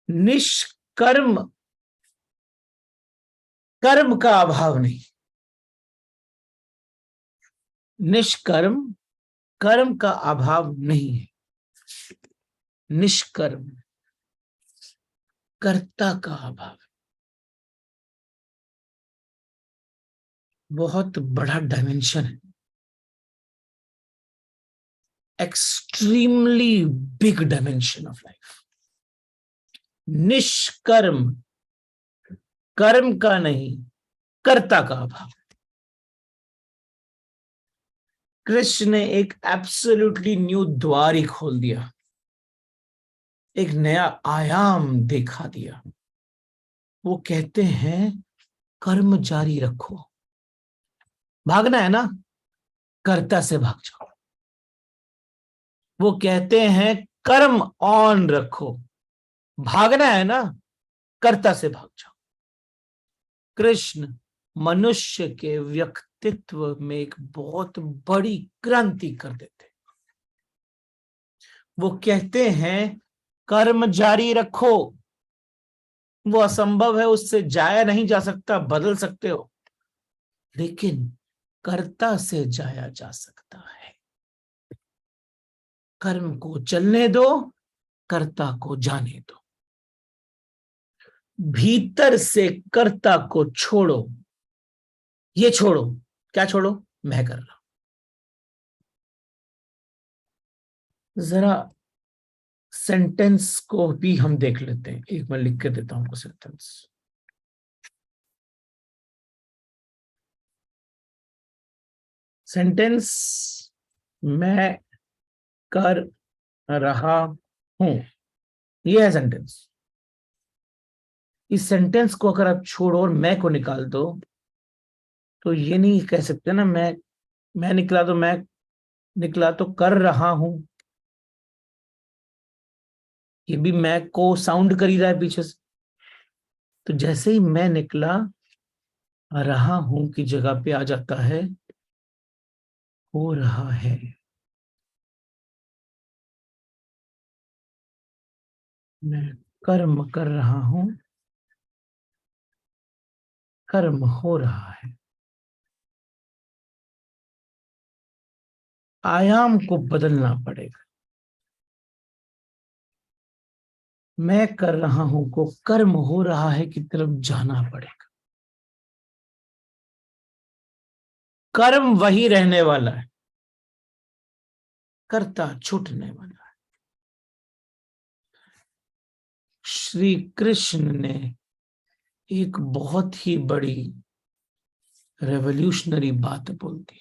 [SPEAKER 1] निष्कर्म कर्म का अभाव नहीं, निष्कर्म कर्म का अभाव नहीं है, निष्कर्म कर्ता का अभाव है। बहुत बड़ा डायमेंशन है, extremely big dimension of life. निष्कर्म कर्म का नहीं, कर्ता का अभाव। कृष्ण ने एक एब्सोल्युटली न्यू द्वार ही खोल दिया, एक नया आयाम दिखा दिया। वो कहते हैं कर्म जारी रखो, भागना है ना, कर्ता से भाग जाओ। वो कहते हैं कर्म ऑन रखो, भागना है ना, कर्ता से भाग जाओ। कृष्ण मनुष्य के व्यक्तित्व में एक बहुत बड़ी क्रांति कर देते। वो कहते हैं कर्म जारी रखो, वो असंभव है, उससे जाया नहीं जा सकता, बदल सकते हो, लेकिन कर्ता से जाया जा सकता है। कर्म को चलने दो, कर्ता को जाने दो। भीतर से कर्ता को छोड़ो, ये छोड़ो, क्या छोड़ो? मैं कर रहा हूं। जरा सेंटेंस को भी हम देख लेते हैं, एक मैं लिख के देता हूं आपको सेंटेंस। सेंटेंस मैं कर रहा हूं, ये है सेंटेंस। इस सेंटेंस को अगर आप छोड़ो और मैं को निकाल दो, तो ये नहीं कह सकते ना मैं निकला तो मैं निकला तो कर रहा हूं, ये भी मैं को साउंड कर ही रहा है पीछे से। तो जैसे ही मैं निकला, रहा हूं की जगह पे आ जाता है हो रहा है। मैं कर्म कर रहा हूं, कर्म हो रहा है। आयाम को बदलना पड़ेगा। मैं कर रहा हूं को कर्म हो रहा है की तरफ जाना पड़ेगा। कर्म वही रहने वाला है, कर्ता छूटने वाला है। श्री कृष्ण ने एक बहुत ही बड़ी रेवोल्यूशनरी बात बोल दी।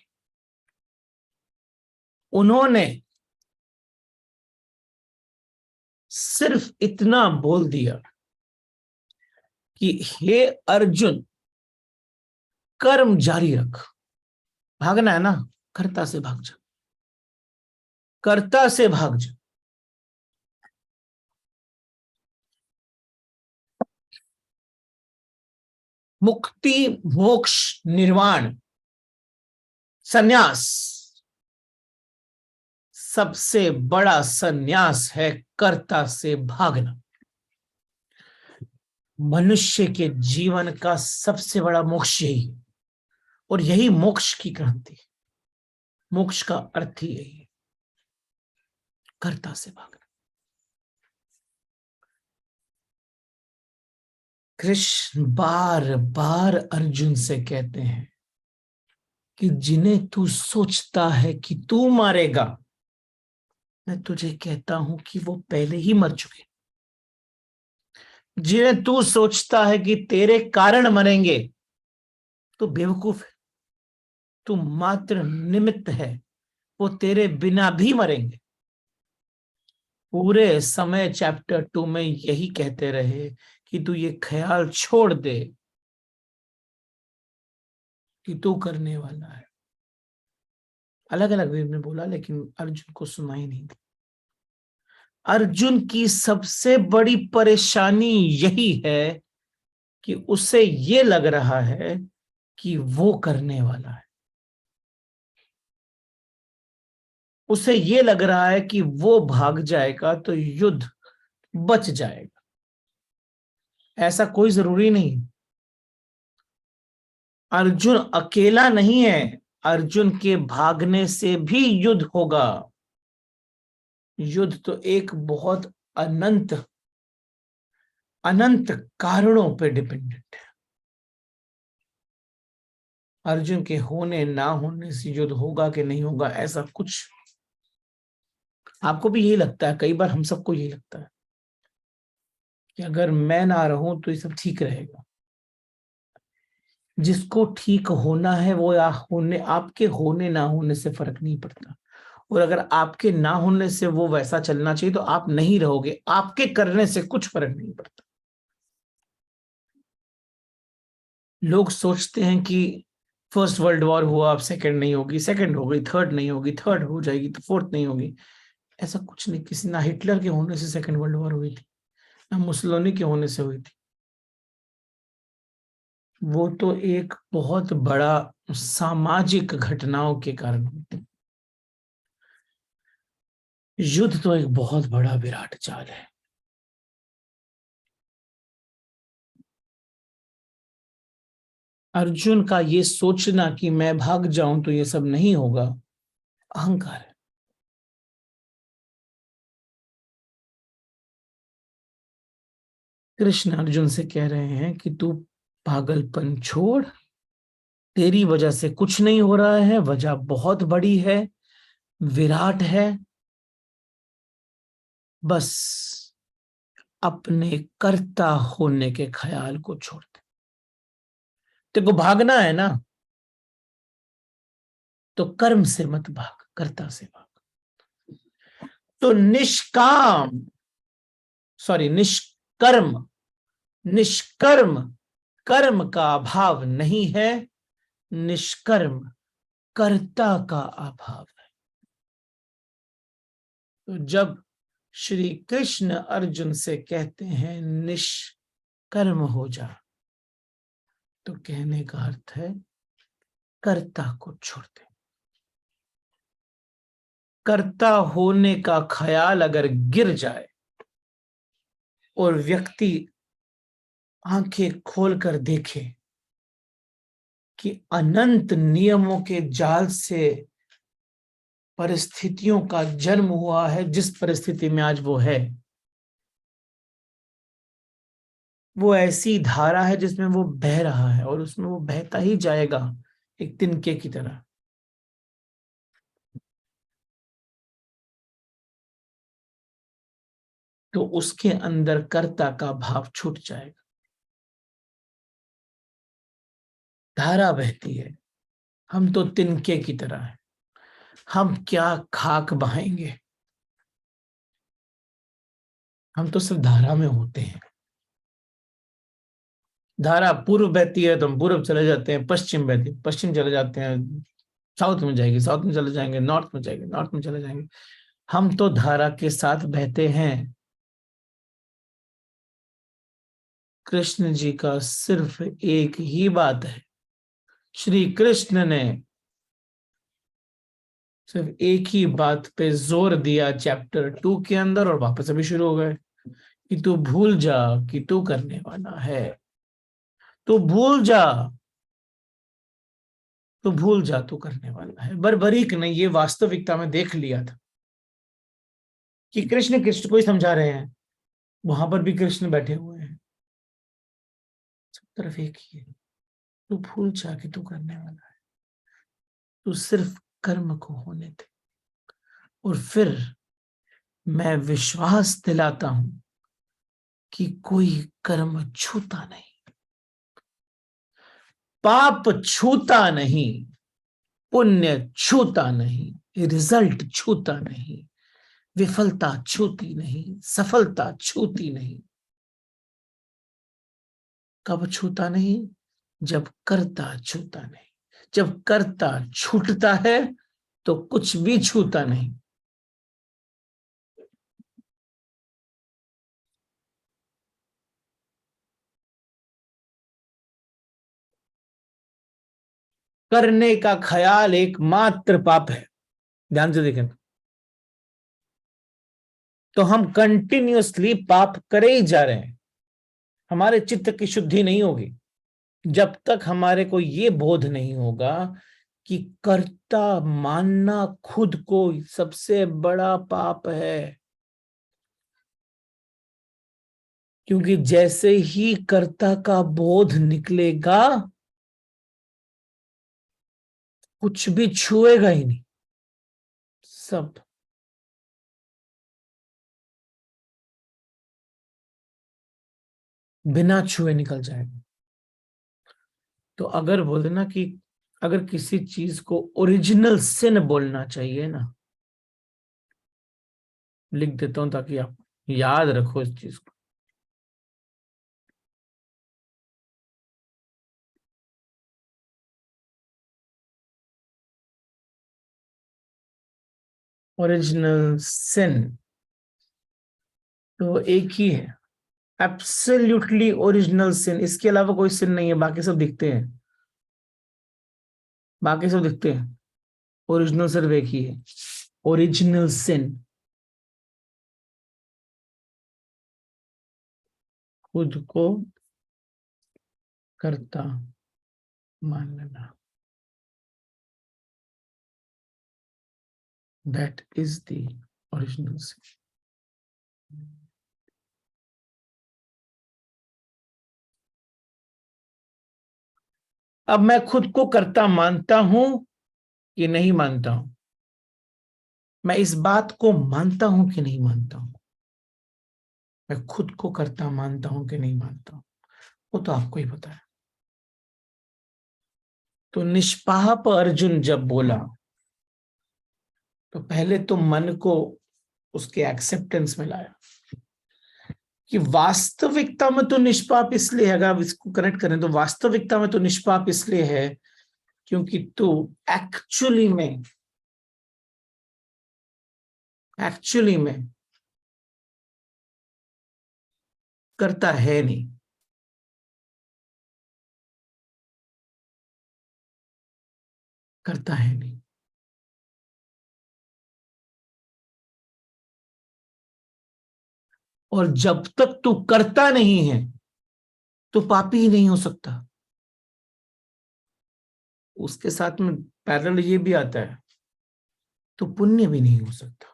[SPEAKER 1] उन्होंने सिर्फ इतना बोल दिया कि हे अर्जुन, कर्म जारी रख, भागना है ना, कर्ता से भाग जा, कर्ता से भाग जा। मुक्ति, मोक्ष, निर्वाण, सन्यास, सबसे बड़ा सन्यास है कर्ता से भागना। मनुष्य के जीवन का सबसे बड़ा मोक्ष यही है, और यही मोक्ष की क्रांति है। मोक्ष का अर्थ ही यही है, कर्ता से भागना। कृष्ण बार बार अर्जुन से कहते हैं कि जिन्हें तू सोचता है कि तू मारेगा, मैं तुझे कहता हूं कि वो पहले ही मर चुके। जिन्हें तू सोचता है कि तेरे कारण मरेंगे, तो बेवकूफ है। तू मात्र निमित्त है, वो तेरे बिना भी मरेंगे। पूरे समय चैप्टर 2 में यही कहते रहे कि तू ये ख्याल छोड़ दे कि तू करने वाला है। अलग अलग वे में बोला, लेकिन अर्जुन को सुनाई नहीं दी। अर्जुन की सबसे बड़ी परेशानी यही है कि उसे ये लग रहा है कि वो करने वाला है। उसे ये लग रहा है कि वो भाग जाएगा तो युद्ध बच जाएगा। ऐसा कोई जरूरी नहीं। अर्जुन अकेला नहीं है। अर्जुन के भागने से भी युद्ध होगा। युद्ध तो एक बहुत अनंत अनंत कारणों पे डिपेंडेंट है। अर्जुन के होने ना होने से युद्ध होगा कि नहीं होगा, ऐसा कुछ। आपको भी यही लगता है, कई बार हम सबको यही लगता है कि अगर मैं ना रहूं तो ये सब ठीक रहेगा। जिसको ठीक होना है वो या होने, आपके होने ना होने से फर्क नहीं पड़ता। और अगर आपके ना होने से वो वैसा चलना चाहिए तो आप नहीं रहोगे, आपके करने से कुछ फर्क नहीं पड़ता। लोग सोचते हैं कि फर्स्ट वर्ल्ड वॉर हुआ, अब सेकंड नहीं होगी, सेकंड हो गई, थर्ड नहीं होगी, थर्ड हो जाएगी तो फोर्थ नहीं होगी। ऐसा कुछ नहीं। किसी ना हिटलर के होने से सेकंड वर्ल्ड वॉर हुई थी, ना मुसोलिनी के होने से हुई थी। वो तो एक बहुत बड़ा सामाजिक घटनाओं के कारण हुई थी। युद्ध तो एक बहुत बड़ा विराट चाल है। अर्जुन का ये सोचना कि मैं भाग जाऊं तो ये सब नहीं होगा, अहंकार है। कृष्ण अर्जुन से कह रहे हैं कि तू पागलपन छोड़, तेरी वजह से कुछ नहीं हो रहा है, वजह बहुत बड़ी है, विराट है। बस अपने कर्ता होने के ख्याल को छोड़ दे। तेरे को भागना है ना, तो कर्म से मत भाग, कर्ता से भाग। तो निष्काम, सॉरी, निष्कर्म, निष्कर्म कर्म का अभाव नहीं है, निष्कर्म कर्ता का अभाव है। तो जब श्री कृष्ण अर्जुन से कहते हैं निष्कर्म हो जा, तो कहने का अर्थ है कर्ता को छोड़ दे। कर्ता होने का ख्याल अगर गिर जाए और व्यक्ति आंखें खोलकर देखे कि अनंत नियमों के जाल से परिस्थितियों का जन्म हुआ है, जिस परिस्थिति में आज वो है, वो ऐसी धारा है जिसमें वो बह रहा है और उसमें वो बहता ही जाएगा, एक तिनके की तरह। तो उसके अंदर कर्ता का भाव छूट जाएगा। धारा बहती है, हम तो तिनके की तरह है। हम क्या खाक बहाएंगे, हम तो सिर्फ धारा में होते हैं। धारा पूर्व बहती है तो हम पूर्व चले जाते हैं, पश्चिम बहती पश्चिम चले जाते हैं, साउथ में जाएगी, साउथ में चले जाएंगे, नॉर्थ में जाएंगे, नॉर्थ में चले जाएंगे। हम तो धारा के साथ बहते हैं। कृष्ण जी का सिर्फ एक ही बात है, श्री कृष्ण ने सिर्फ एक ही बात पे जोर दिया चैप्टर 2 के अंदर, और वापस अभी शुरू हो गए कि तू भूल जा कि तू करने वाला है। तू भूल जा, तू भूल जा तू करने वाला है। बर्बरीक ने ये वास्तविकता में देख लिया था कि कृष्ण कृष्ण को ही समझा रहे हैं, वहां पर भी कृष्ण बैठे हुए हैं, सब तरफ एक ही है। तू भूल जा कि तू करने वाला है, तू सिर्फ कर्म को होने दे। और फिर मैं विश्वास दिलाता हूं कि कोई कर्म छूता नहीं, पाप छूता नहीं, पुण्य छूता नहीं, रिजल्ट छूता नहीं, विफलता छूती नहीं, सफलता छूती नहीं। कब छूता नहीं? जब कर्ता छूता नहीं। जब कर्ता छूटता है तो कुछ भी छूता नहीं। करने का ख्याल एकमात्र पाप है। ध्यान से देखें, तो हम कंटिन्यूअसली पाप करे ही जा रहे हैं। हमारे चित्त की शुद्धि नहीं होगी जब तक हमारे को ये बोध नहीं होगा कि कर्ता मानना खुद को सबसे बड़ा पाप है। क्योंकि जैसे ही कर्ता का बोध निकलेगा, कुछ भी छुएगा ही नहीं, सब बिना छुए निकल जाएगा। तो अगर बोल देना कि अगर किसी चीज को ओरिजिनल सिन बोलना चाहिए ना, लिख देता हूं ताकि आप याद रखो इस चीज को। ओरिजिनल सिन तो एक ही है, एब्सोल्युटली ओरिजिनल सिन। इसके अलावा कोई सिन नहीं है, बाकी सब दिखते हैं, बाकी सब दिखते हैं। ओरिजिनल सिर्फ एक ही है, ओरिजिनल सिन, खुद को कर्ता मानना। दैट इज द ओरिजिनल सिन। अब मैं खुद को कर्ता मानता हूं कि नहीं मानता हूं? मैं इस बात को मानता हूं कि नहीं मानता हूं? मैं खुद को कर्ता मानता हूं कि नहीं मानता हूं? वो तो आपको ही पता है। तो निष्पाप अर्जुन जब बोला तो पहले तो मन को उसके एक्सेप्टेंस में लाया कि वास्तविकता में तो निष्पाप इसलिए है। अगर इसको कनेक्ट करें तो वास्तविकता में तो निष्पाप इसलिए है क्योंकि तू एक्चुअली में करता है नहीं, करता है नहीं। और जब तक तू करता नहीं है तो पापी ही नहीं हो सकता। उसके साथ में पैरेलल ये भी आता है, तो पुण्य भी नहीं हो सकता।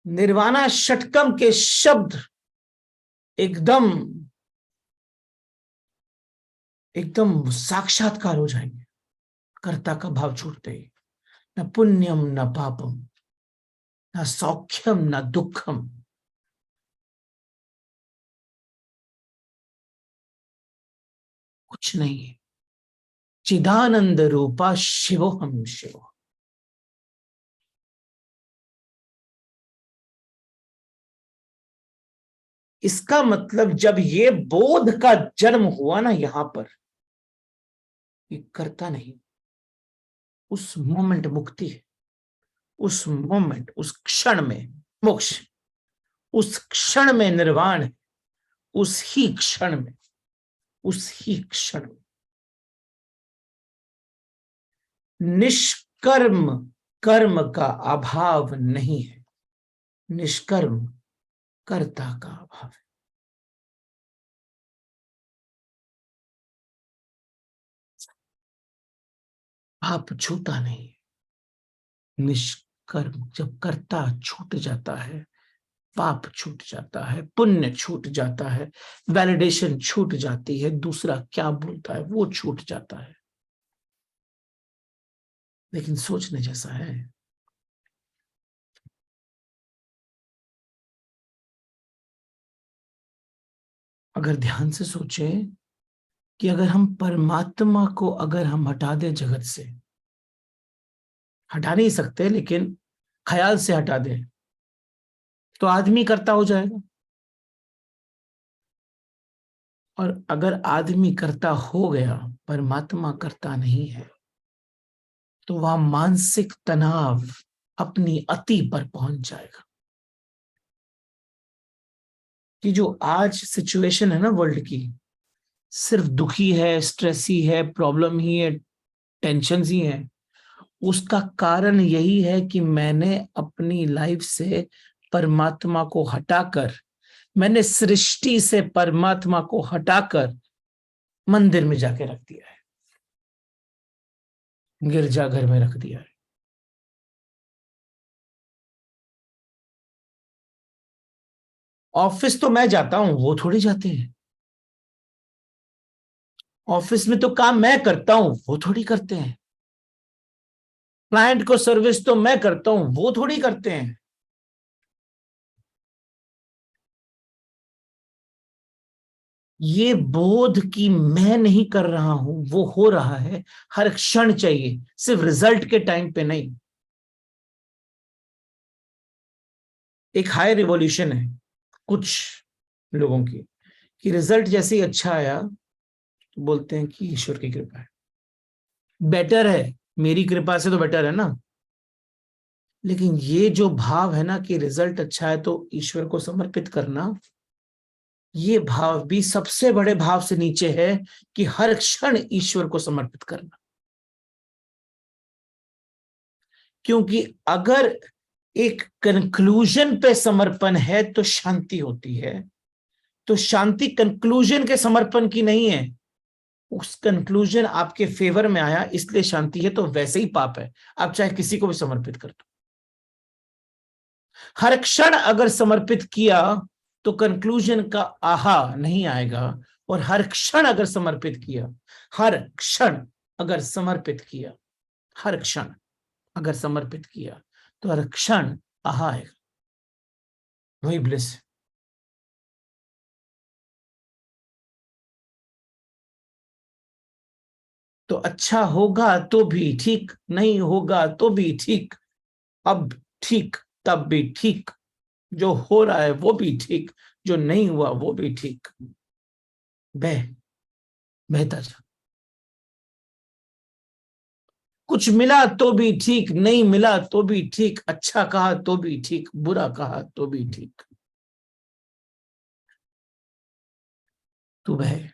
[SPEAKER 1] निर्वाणा षटकम के शब्द एकदम एकदम साक्षात्कार हो जाएंगे कर्ता का भाव छूटते ही। न पुण्यम न पापम, न सौख्यम न दुखम, कुछ नहीं है। चिदानंद रूपा शिवोहम शिव। इसका मतलब जब ये बोध का जन्म हुआ ना यहां पर, ये करता नहीं, उस मोमेंट मुक्ति है, उस मोमेंट उस क्षण में मोक्ष, उस क्षण में निर्वाण है, उस ही क्षण में, उस ही क्षण में। निष्कर्म कर्म का अभाव नहीं है, निष्कर्म कर्ता का अभाव है। पाप छूता नहीं, निष्कर्म जब कर्ता छूट जाता है, पाप छूट जाता है, पुण्य छूट जाता है, वैलिडेशन छूट जाती है, दूसरा क्या बोलता है वो छूट जाता है। लेकिन सोचने जैसा है। अगर ध्यान से सोचें कि अगर हम परमात्मा को अगर हम हटा दें जगत से, हटा नहीं सकते लेकिन ख्याल से हटा दें, तो आदमी करता हो जाएगा। और अगर आदमी करता हो गया, परमात्मा करता नहीं है, तो वह मानसिक तनाव अपनी अति पर पहुंच जाएगा। कि जो आज सिचुएशन है ना वर्ल्ड की, सिर्फ दुखी है, स्ट्रेस ही है, प्रॉब्लम ही है, टेंशन ही है, उसका कारण यही है कि मैंने अपनी लाइफ से परमात्मा को हटाकर, मैंने सृष्टि से परमात्मा को हटाकर मंदिर में जाके रख दिया है, गिरजाघर में रख दिया है। ऑफिस तो मैं जाता हूं, वो थोड़ी जाते हैं। ऑफिस में तो काम मैं करता हूं, वो थोड़ी करते हैं। क्लाइंट को सर्विस तो मैं करता हूं, वो थोड़ी करते हैं। ये बोध कि मैं नहीं कर रहा हूं, वो हो रहा है, हर क्षण चाहिए, सिर्फ रिजल्ट के टाइम पे नहीं। एक हाई रिवॉल्यूशन है कुछ लोगों की, कि रिजल्ट जैसे ही अच्छा आया तो बोलते हैं कि ईश्वर की कृपा है, बेटर है, मेरी कृपा से तो बेटर है ना। लेकिन ये जो भाव है ना कि रिजल्ट अच्छा है तो ईश्वर को समर्पित करना, ये भाव भी सबसे बड़े भाव से नीचे है कि हर क्षण ईश्वर को समर्पित करना। क्योंकि अगर एक कंक्लूजन पे समर्पण है तो शांति होती है, तो शांति कंक्लूजन के समर्पण की नहीं है। उस कंक्लूजन आपके फेवर में आया इसलिए शांति है, तो वैसे ही पाप है, आप चाहे किसी को भी समर्पित कर दो। हर क्षण अगर समर्पित किया तो कंक्लूजन का आहा नहीं आएगा, और हर क्षण अगर समर्पित किया, हर क्षण अगर समर्पित किया, हर क्षण अगर समर्पित किया, तो हर क्षण आहा आएगा, वही ब्लिस। तो अच्छा होगा तो भी ठीक, नहीं होगा तो भी ठीक, अब ठीक तब भी ठीक, जो हो रहा है वो भी ठीक, जो नहीं हुआ वो भी ठीक। बह बहता जा, कुछ मिला तो भी ठीक, नहीं मिला तो भी ठीक, अच्छा कहा तो भी ठीक, बुरा कहा तो भी ठीक। तू बह,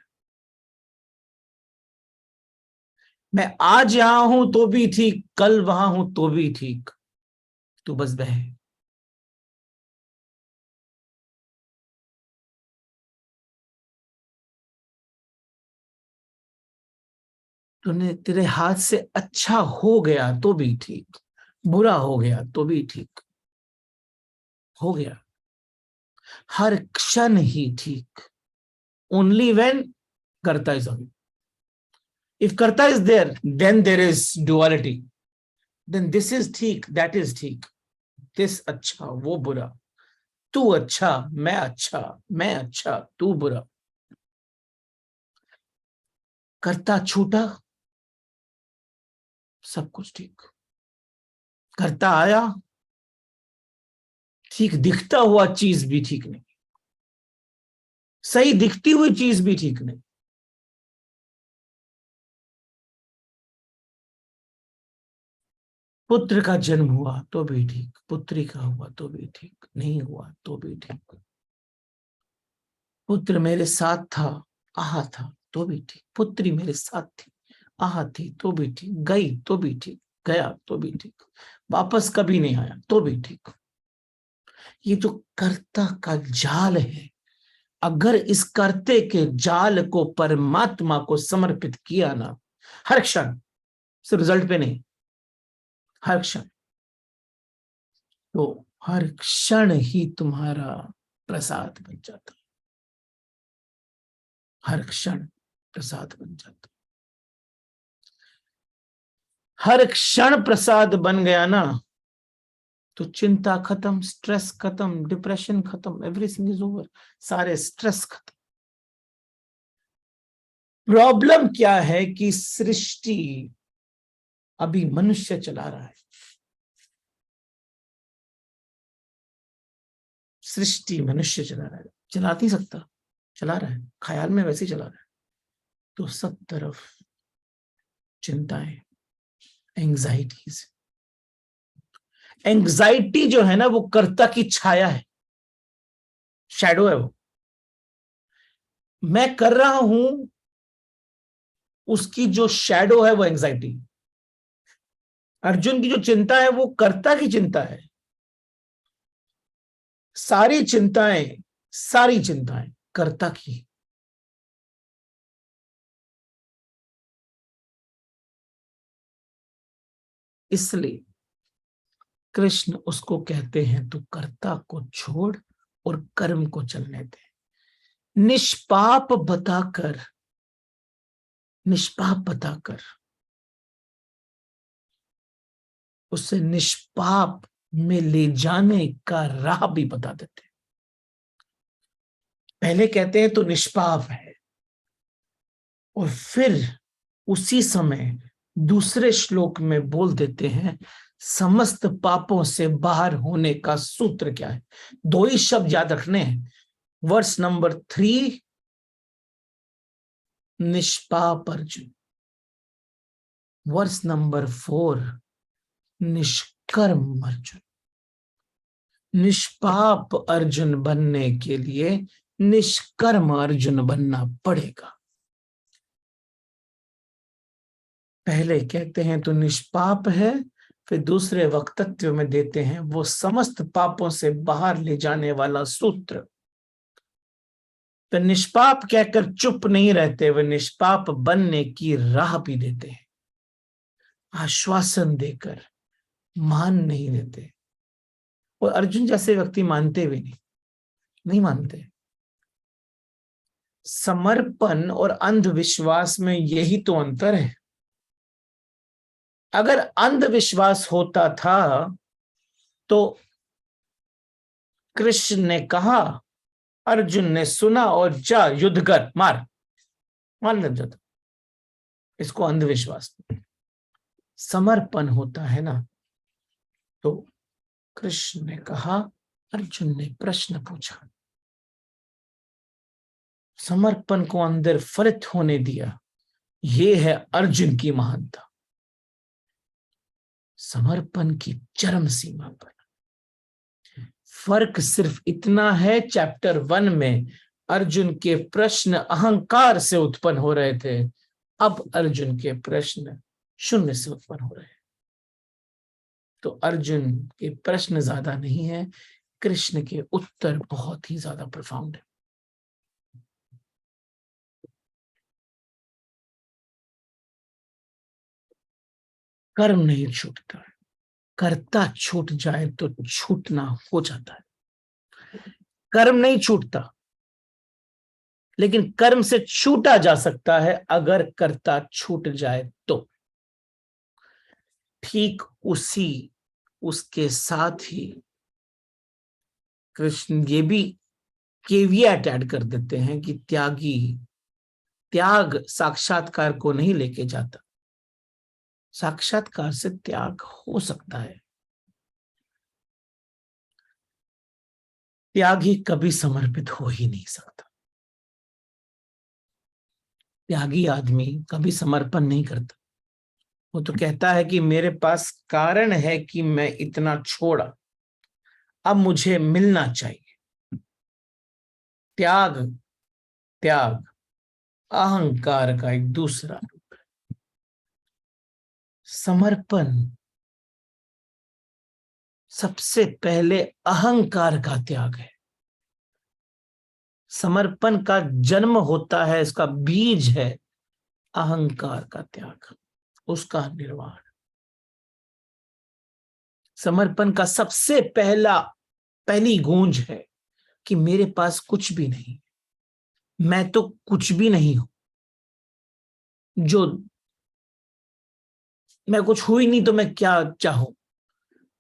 [SPEAKER 1] मैं आज यहां हूं तो भी ठीक, कल वहां हूं तो भी ठीक, तू बस बह। तूने, तेरे हाथ से अच्छा हो गया तो भी ठीक, बुरा हो गया तो भी ठीक, हो गया, हर क्षण ही ठीक। ओनली व्हेन कर्ता इज ऑन। इफ कर्ता is there there is duality, then this is ठीक, दैट इज ठीक, दिस अच्छा वो बुरा, तू अच्छा मैं अच्छा, मैं अच्छा तू बुरा। कर्ता छूटा, सब कुछ ठीक। कर्ता आया, ठीक दिखता हुआ चीज भी ठीक नहीं, सही दिखती हुई चीज भी ठीक नहीं। पुत्र का जन्म हुआ तो भी ठीक, पुत्री का हुआ तो भी ठीक, नहीं हुआ तो भी ठीक। पुत्र मेरे साथ था, आहा था तो भी ठीक, पुत्री मेरे साथ थी, आहा थी तो भी ठीक, गई तो भी ठीक, गया तो भी ठीक, वापस कभी नहीं आया तो भी ठीक। ये जो कर्ता का जाल है, अगर इस कर्ते के जाल को परमात्मा को समर्पित किया ना, हर क्षण, सिर्फ रिजल्ट पे नहीं, हर क्षण, तो हर क्षण ही तुम्हारा प्रसाद बन जाता, हर क्षण प्रसाद बन जाता, हर क्षण प्रसाद बन गया ना, तो चिंता खत्म, स्ट्रेस खत्म, डिप्रेशन खत्म, एवरीथिंग इज ओवर, सारे स्ट्रेस खत्म। प्रॉब्लम क्या है कि सृष्टि अभी मनुष्य चला रहा है। सृष्टि मनुष्य चला रहा है, चला नहीं सकता, चला रहा है, ख्याल में वैसे ही चला रहा है। तो सब तरफ चिंताएं, एंग्जाइटीज। एंग्जाइटी जो है ना, वो कर्ता की छाया है, शैडो है। वो मैं कर रहा हूं, उसकी जो शैडो है वो एंग्जाइटी। अर्जुन की जो चिंता है वो कर्ता की चिंता है। सारी चिंताएं कर्ता की। इसलिए कृष्ण उसको कहते हैं, तू कर्ता को छोड़ और कर्म को चलने दे। निष्पाप बताकर, निष्पाप बताकर उसे निष्पाप में ले जाने का राह भी बता देते। पहले कहते हैं तो निष्पाप है, और फिर उसी समय दूसरे श्लोक में बोल देते हैं समस्त पापों से बाहर होने का सूत्र क्या है। दो ही शब्द याद रखने हैं। वर्स नंबर 3, निष्पाप अर्जुन। वर्स नंबर 4, निष्कर्म अर्जुन। निष्पाप अर्जुन बनने के लिए निष्कर्म अर्जुन बनना पड़ेगा। पहले कहते हैं तो निष्पाप है, फिर दूसरे वक्तव्य में देते हैं वो समस्त पापों से बाहर ले जाने वाला सूत्र। तो निष्पाप कहकर चुप नहीं रहते, वे निष्पाप बनने की राह भी देते हैं, आश्वासन देकर, मान नहीं देते। और अर्जुन जैसे व्यक्ति मानते भी नहीं मानते। समर्पण और अंधविश्वास में यही तो अंतर है। अगर अंधविश्वास होता था तो कृष्ण ने कहा, अर्जुन ने सुना और जा युद्ध कर, मार लग जाता। इसको अंधविश्वास। समर्पण होता है ना, तो कृष्ण ने कहा, अर्जुन ने प्रश्न पूछा, समर्पण को अंदर फलित होने दिया। ये है अर्जुन की महानता, समर्पण की चरम सीमा पर। फर्क सिर्फ इतना है, चैप्टर 1 में अर्जुन के प्रश्न अहंकार से उत्पन्न हो रहे थे, अब अर्जुन के प्रश्न शून्य से उत्पन्न हो रहे हैं। तो अर्जुन के प्रश्न ज्यादा नहीं है, कृष्ण के उत्तर बहुत ही ज्यादा प्रोफाउंड है। कर्म नहीं छूटता है, कर्ता छूट जाए तो छूटना हो जाता है। कर्म नहीं छूटता, लेकिन कर्म से छूटा जा सकता है अगर कर्ता छूट जाए तो। ठीक उसके साथ ही कृष्ण ये भी केवियट ऐड कर देते हैं कि त्याग साक्षात्कार को नहीं लेके जाता। साक्षात्कार से त्याग हो सकता है, त्यागी कभी समर्पित हो ही नहीं सकता। त्यागी आदमी कभी समर्पण नहीं करता। वो तो कहता है कि मेरे पास कारण है कि मैं इतना छोड़ा, अब मुझे मिलना चाहिए। त्याग त्याग अहंकार का एक दूसरा रूप है। समर्पण सबसे पहले अहंकार का त्याग है। समर्पण का जन्म होता है, इसका बीज है अहंकार का त्याग, उसका निर्वाण। समर्पण का सबसे पहली गूंज है कि मेरे पास कुछ भी नहीं, मैं तो कुछ भी नहीं हूं। जो मैं कुछ हुई नहीं तो मैं क्या चाहूं,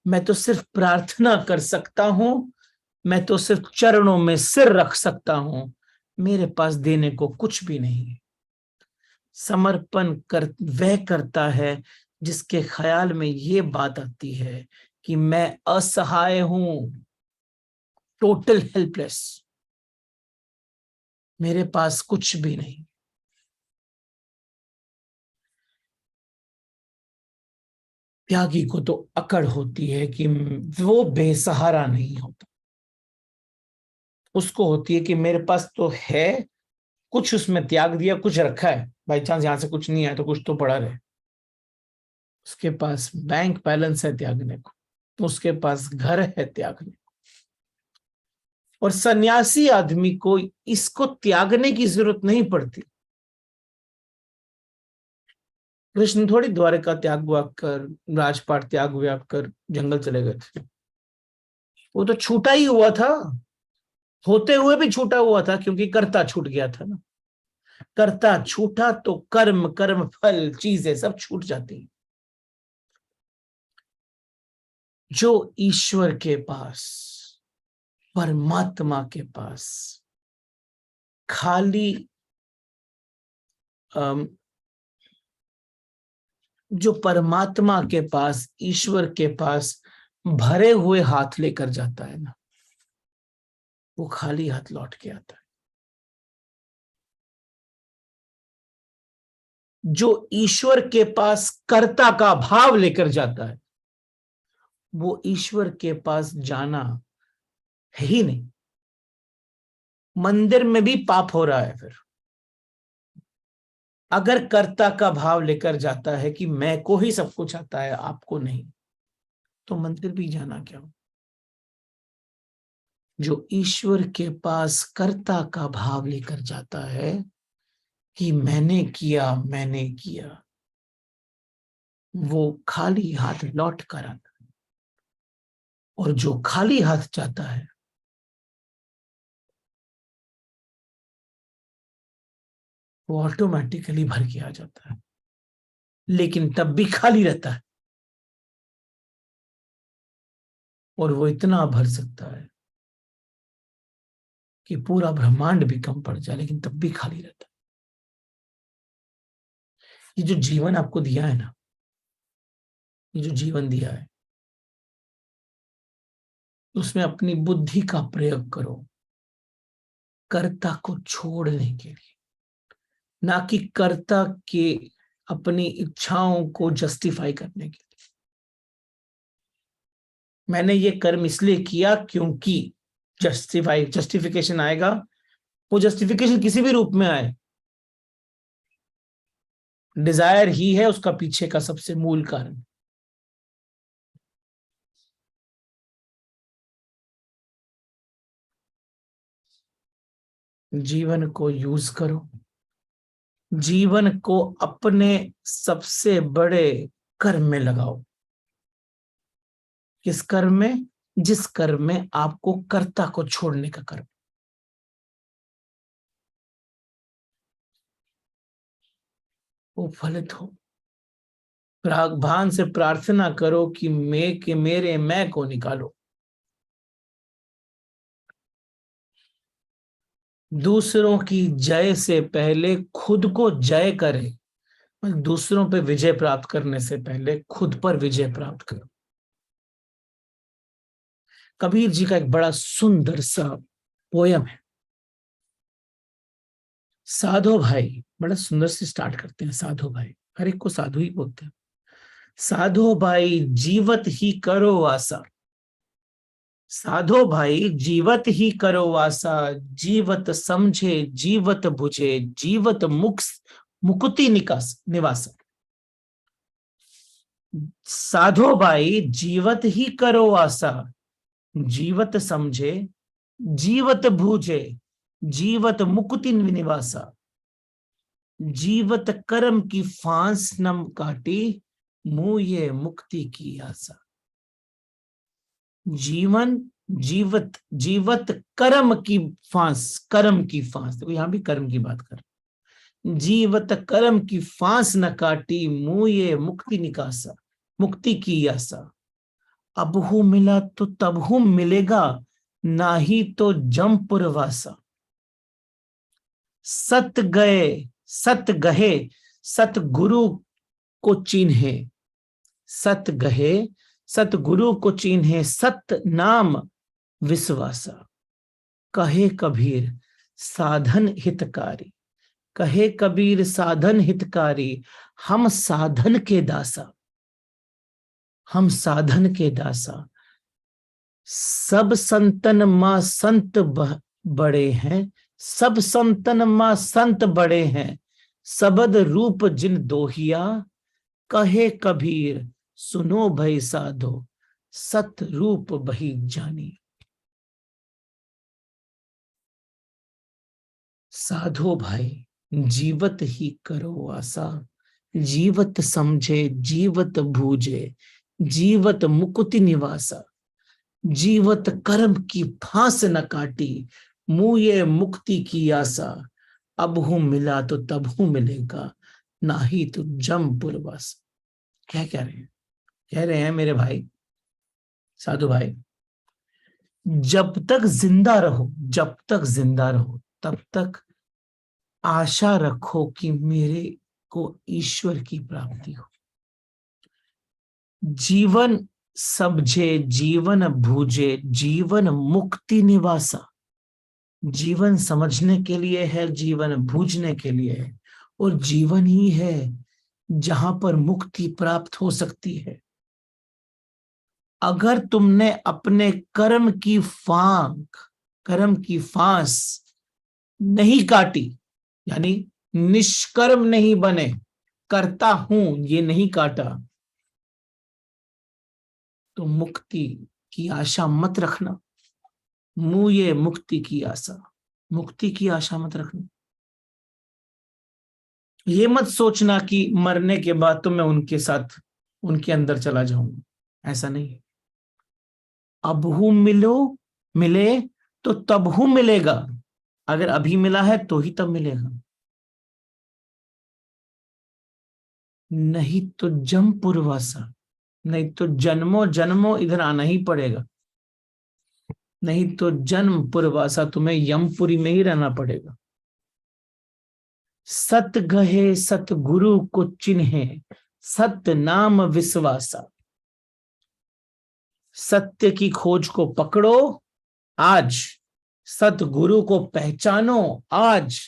[SPEAKER 1] मैं तो सिर्फ प्रार्थना कर सकता हूं, मैं तो सिर्फ चरणों में सिर रख सकता हूं, मेरे पास देने को कुछ भी नहीं है। समर्पण कर वह करता है जिसके ख्याल में ये बात आती है कि मैं असहाय हूं, टोटल हेल्पलेस, मेरे पास कुछ भी नहीं। त्यागी को तो अकड़ होती है कि वो बेसहारा नहीं होता, उसको होती है कि मेरे पास तो है, कुछ उसमें त्याग दिया, कुछ रखा है, बाई चांस यहां से कुछ नहीं आया तो कुछ तो पड़ा रहे। उसके पास बैंक बैलेंस है त्यागने को, तो उसके पास घर है त्यागने को। और सन्यासी आदमी को इसको त्यागने की जरूरत नहीं पड़ती। कृष्ण थोड़ी द्वारका त्याग हुआ कर, राजपाट त्याग हुआ कर जंगल चले गए थे। वो तो छूटा ही हुआ था, होते हुए भी छूटा हुआ था, क्योंकि कर्ता छूट गया था ना। कर्ता छूटा तो कर्म, कर्म फल, चीजें सब छूट जाती। जो ईश्वर के पास, परमात्मा के पास खाली जो परमात्मा के पास, ईश्वर के पास भरे हुए हाथ लेकर जाता है ना, वो खाली हाथ लौट के आता है। जो ईश्वर के पास कर्ता का भाव लेकर जाता है, वो ईश्वर के पास जाना है ही नहीं। मंदिर में भी पाप हो रहा है फिर, अगर कर्ता का भाव लेकर जाता है कि मैं को ही सब कुछ आता है, आपको नहीं, तो मंदिर भी जाना क्या हो। जो ईश्वर के पास कर्ता का भाव लेकर जाता है कि मैंने किया, मैंने किया, वो खाली हाथ लौट कर आता है। और जो खाली हाथ जाता है, वो ऑटोमेटिकली भर के आ जाता है, लेकिन तब भी खाली रहता है। और वो इतना भर सकता है कि पूरा ब्रह्मांड भी कम पड़ जाए, लेकिन तब भी खाली रहता है। ये जो जीवन आपको दिया है ना, ये जो जीवन दिया है, उसमें अपनी बुद्धि का प्रयोग करो कर्ता को छोड़ने के लिए, ना कि कर्ता के अपनी इच्छाओं को जस्टिफाई करने के लिए। मैंने ये कर्म इसलिए किया क्योंकि, जस्टिफिकेशन आएगा, वो जस्टिफिकेशन किसी भी रूप में आए, डिजायर ही है उसका पीछे का सबसे मूल कारण। जीवन को यूज करो, जीवन को अपने सबसे बड़े कर्म में लगाओ। किस कर्म में? जिस कर्म में आपको कर्ता को छोड़ने का कर्म, वो फलित हो। भान से प्रार्थना करो कि मेरे मैं को निकालो। दूसरों की जय से पहले खुद को जय करे, दूसरों पे विजय प्राप्त करने से पहले खुद पर विजय प्राप्त करो। कबीर जी का एक बड़ा सुंदर सा पोयम है, साधो भाई, बड़ा सुंदर से स्टार्ट करते हैं। साधो भाई, हर एक को साधु ही बोलते हैं। साधो भाई जीवत ही करो आशा, साधो भाई जीवत ही करो आशा, जीवत समझे जीवत बुझे, जीवत मुक्ति निवास। साधो भाई जीवत ही करो आशा, जीवत समझे जीवत भूजे, जीवत मुक्ति निवासा। जीवत कर्म की फांस न काटी, मुंह ये मुक्ति की आशा। जीवन जीवत, जीवत कर्म की फांस, कर्म की फांस, देखो यहां भी कर्म की बात कर। जीवत कर्म की फांस न काटी, मुंह ये मुक्ति निकासा, मुक्ति की आशा। अब हूं मिला तो तब हूं मिलेगा, ना ही तो जमपुर वासा। सत गए, सत गहे सतगुरु को चिन्हे, सत गहे सतगुरु को चिन्हे, सत नाम विश्वासा। कहे कबीर साधन हितकारी, कहे कबीर साधन हितकारी, हम साधन के दासा, हम साधन के दासा। सब संतन मां संत बड़े हैं, सब संतन मां संत बड़े हैं, सबद रूप जिन दोहिया, कहे कबीर सुनो भई साधो, सत रूप बही जानी। साधो भाई जीवत ही करो आशा, जीवत समझे जीवत भूजे, जीवत मुकुति निवासा। जीवत कर्म की फांस न काटी, मुए मुक्ति की आशा। अब हूं मिला तो तब हूं मिलेगा, ना ही तो जमपुरवास। क्या कह रहे हैं? कह रहे हैं मेरे भाई साधु भाई, जब तक जिंदा रहो, जब तक जिंदा रहो, तब तक आशा रखो कि मेरे को ईश्वर की प्राप्ति हो। जीवन समझे जीवन भूजे, जीवन मुक्ति निवासा। जीवन समझने के लिए है, जीवन बूझने के लिए है, और जीवन ही है जहां पर मुक्ति प्राप्त हो सकती है। अगर तुमने अपने कर्म की फांस नहीं काटी, यानी निष्कर्म नहीं बने, करता हूं ये नहीं काटा, तो मुक्ति की आशा मत रखना। मुझे मुक्ति की आशा, मुक्ति की आशा मत रखना। ये मत सोचना कि मरने के बाद तो मैं उनके साथ उनके अंदर चला जाऊंगा, ऐसा नहीं। अब हूं मिले तो तब हूं मिलेगा। अगर अभी मिला है तो ही तब मिलेगा, नहीं तो जमपुरवासा, नहीं तो जन्मों जन्मों इधर आना ही पड़ेगा, नहीं तो जन्म पुरवासा, तुम्हें यमपुरी में ही रहना पड़ेगा। सत गहे सतगुरु को चिन्हे, सत्य नाम विश्वासा। सत्य की खोज को पकड़ो आज, सतगुरु को पहचानो आज,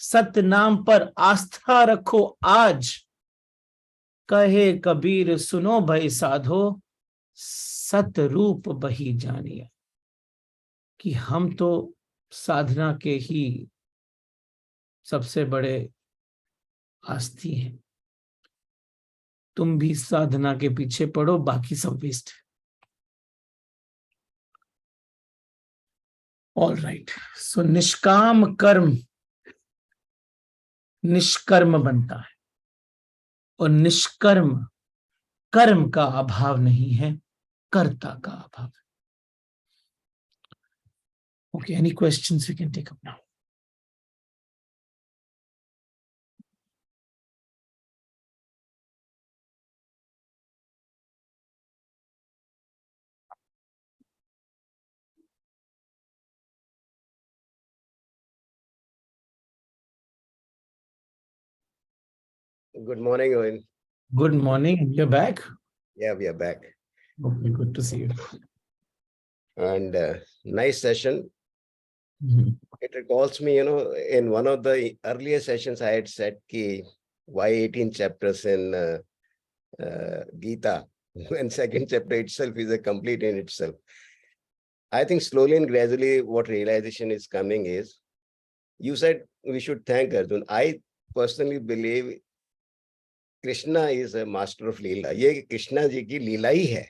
[SPEAKER 1] सत्य नाम पर आस्था रखो आज। कहे कबीर सुनो भई साधो, सत रूप बही जानिए। कि हम तो साधना के ही सबसे बड़े आस्ती हैं, तुम भी साधना के पीछे पड़ो, बाकी सब वेस्ट है। ऑल राइट, सो निष्काम कर्म निष्कर्म बनता है, और निष्कर्म कर्म का अभाव नहीं है, कर्ता का अभाव है। Okay, any questions we can take up now?
[SPEAKER 2] Good morning, Owen.
[SPEAKER 1] Good morning. You're back?
[SPEAKER 2] Yeah, we are back.
[SPEAKER 1] Okay, good to see you.
[SPEAKER 2] And nice session. It recalls me, in one of the earlier sessions, I had said why 18 chapters in Gita, and second chapter itself is a complete in itself. I think slowly and gradually what realization is coming is, you said we should thank Arjun. I personally believe Krishna is a master of Leela. ये कृष्णा जी की लीला ही है.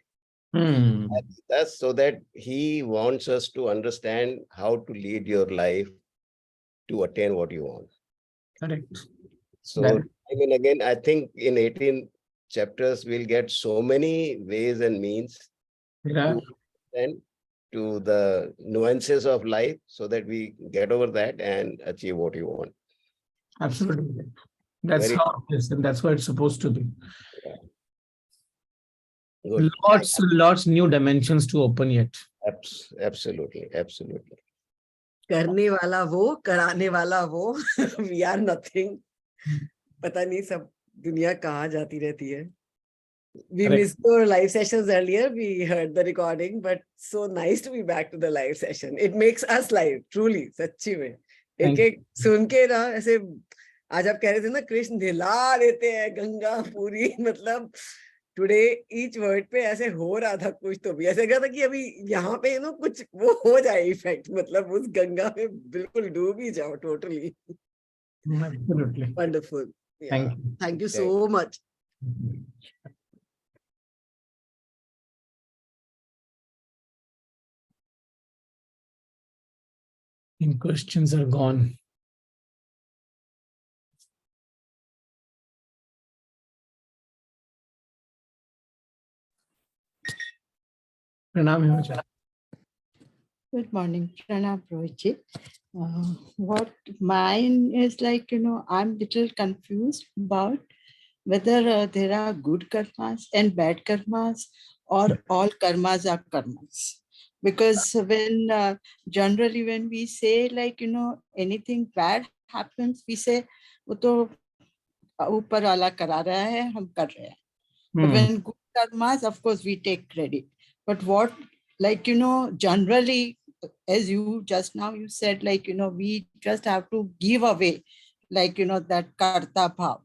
[SPEAKER 2] That's so that he wants us to understand how to lead your life to attain what you want.
[SPEAKER 1] Correct.
[SPEAKER 2] So, I mean, again, I think in 18 chapters, we'll get so many ways and means to the nuances of life so that we get over that and achieve what you want.
[SPEAKER 1] Absolutely. That's how it is, and that's what it's supposed to be. Good. Lots new dimensions to open yet.
[SPEAKER 2] Absolutely.
[SPEAKER 3] करने वाला वो, कराने वाला वो, we are nothing. पता नहीं सब दुनिया कहाँ जाती रहती है. We
[SPEAKER 1] Correct.
[SPEAKER 3] missed your live sessions earlier. We heard the recording, but so nice to be back to the live session. It makes us live, truly, सच्ची में.
[SPEAKER 1] Thank
[SPEAKER 3] एक सुन के ना ऐसे, आज आप कह रहे थे ना कृष्ण नहला देते हैं गंगा पूरी, मतलब टुडे ईच वर्ड पे ऐसे हो रहा था कुछ, तो भी ऐसे लगा था कि अभी यहाँ पे ना कुछ वो हो जाए इफेक्ट, मतलब उस गंगा में बिल्कुल डूब ही जाओ totally.
[SPEAKER 1] Absolutely.
[SPEAKER 3] Wonderful. Yeah.
[SPEAKER 1] Thank you.
[SPEAKER 3] Thank you so much.
[SPEAKER 1] And questions are gone. Pranam Himachal.
[SPEAKER 4] Good morning, Pranam Rohit. What mine is like, I'm little confused about whether there are good karmas and bad karmas, or all karmas are karmas. Because when generally when we say like, anything bad happens, we say, वो तो ऊपर वाला करा रहा है, हम कर रहे हैं. But when good karmas, of course, we take credit. But what, like, generally, as you just now, you said, like, we just have to give away, like, that karta bhav.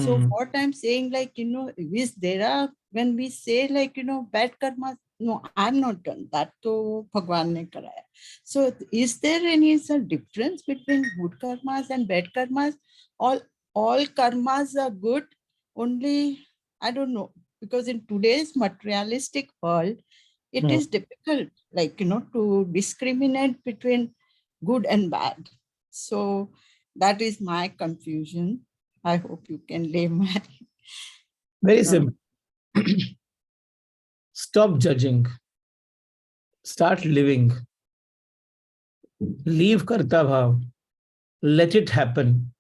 [SPEAKER 4] So what I'm saying, like, is there are, when we say, like, bad karmas, no, I'm not done. That to Bhagwan ne karaya. So is there any difference between good karmas and bad karmas? All karmas are good, only, I don't know, because in today's materialistic world, it is difficult, like, to discriminate between good and bad. So that is my confusion. I hope you can lay my...
[SPEAKER 1] Very simple. Stop judging. Start living. Leave karta bhav. Let it happen.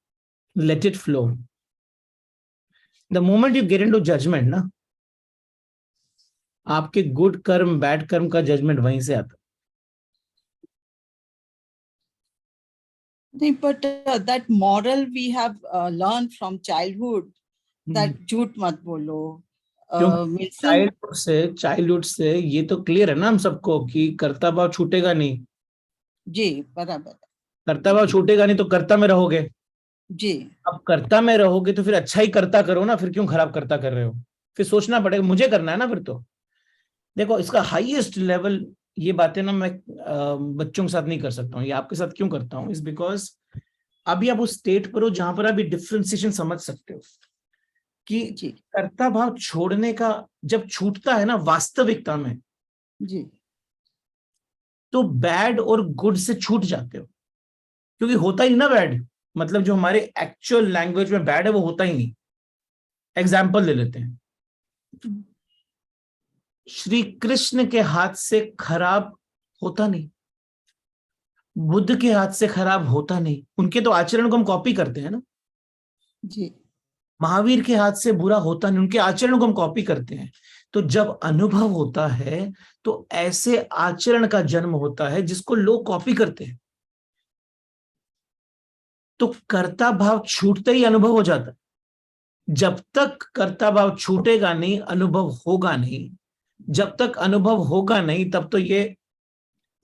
[SPEAKER 1] Let it flow. The moment you get into judgment, ना, आपके गुड कर्म बैड कर्म का जजमेंट वहीं से आता.
[SPEAKER 4] But that moral we have learned from childhood, that झूठ मत बोलो.
[SPEAKER 1] चाइल्डहुड से ये तो क्लियर है ना हम सबको कि कर्ता भाव छूटेगा नहीं.
[SPEAKER 4] जी, बराबर.
[SPEAKER 1] कर्ता भाव छूटेगा नहीं तो कर्ता में रहोगे.
[SPEAKER 4] जी.
[SPEAKER 1] अब कर्ता में रहोगे तो फिर अच्छा ही कर्ता करो ना, फिर क्यों खराब कर्ता कर रहे हो? फिर सोचना पड़ेगा, मुझे करना है ना. फिर तो देखो, इसका हाईएस्ट लेवल, ये बातें ना मैं बच्चों के साथ नहीं कर सकता हूँ. ये आपके साथ क्यों करता हूँ? इज बिकॉज अभी आप उस स्टेट पर हो जहां पर अभी डिफरेंशिएशन समझ सकते हो कि कर्ता भाव छोड़ने का जब छूटता है ना वास्तविकता में,
[SPEAKER 4] जी,
[SPEAKER 1] तो बैड और गुड से छूट जाते हो. क्योंकि होता ही ना बैड, मतलब जो हमारे एक्चुअल लैंग्वेज में बैड है वो होता ही नहीं. एग्जाम्पल ले लेते हैं. श्री कृष्ण के हाथ से खराब होता नहीं, बुद्ध के हाथ से खराब होता नहीं. उनके तो आचरण को हम कॉपी करते हैं ना.
[SPEAKER 4] जी.
[SPEAKER 1] महावीर के हाथ से बुरा होता नहीं, उनके आचरण को हम कॉपी करते हैं. तो जब अनुभव होता है तो ऐसे आचरण का जन्म होता है जिसको लोग कॉपी करते हैं. तो कर्ता भाव छूटते ही अनुभव हो जाता है. जब तक कर्ता भाव छूटेगा नहीं, अनुभव होगा नहीं. जब तक अनुभव होगा नहीं, तब तो ये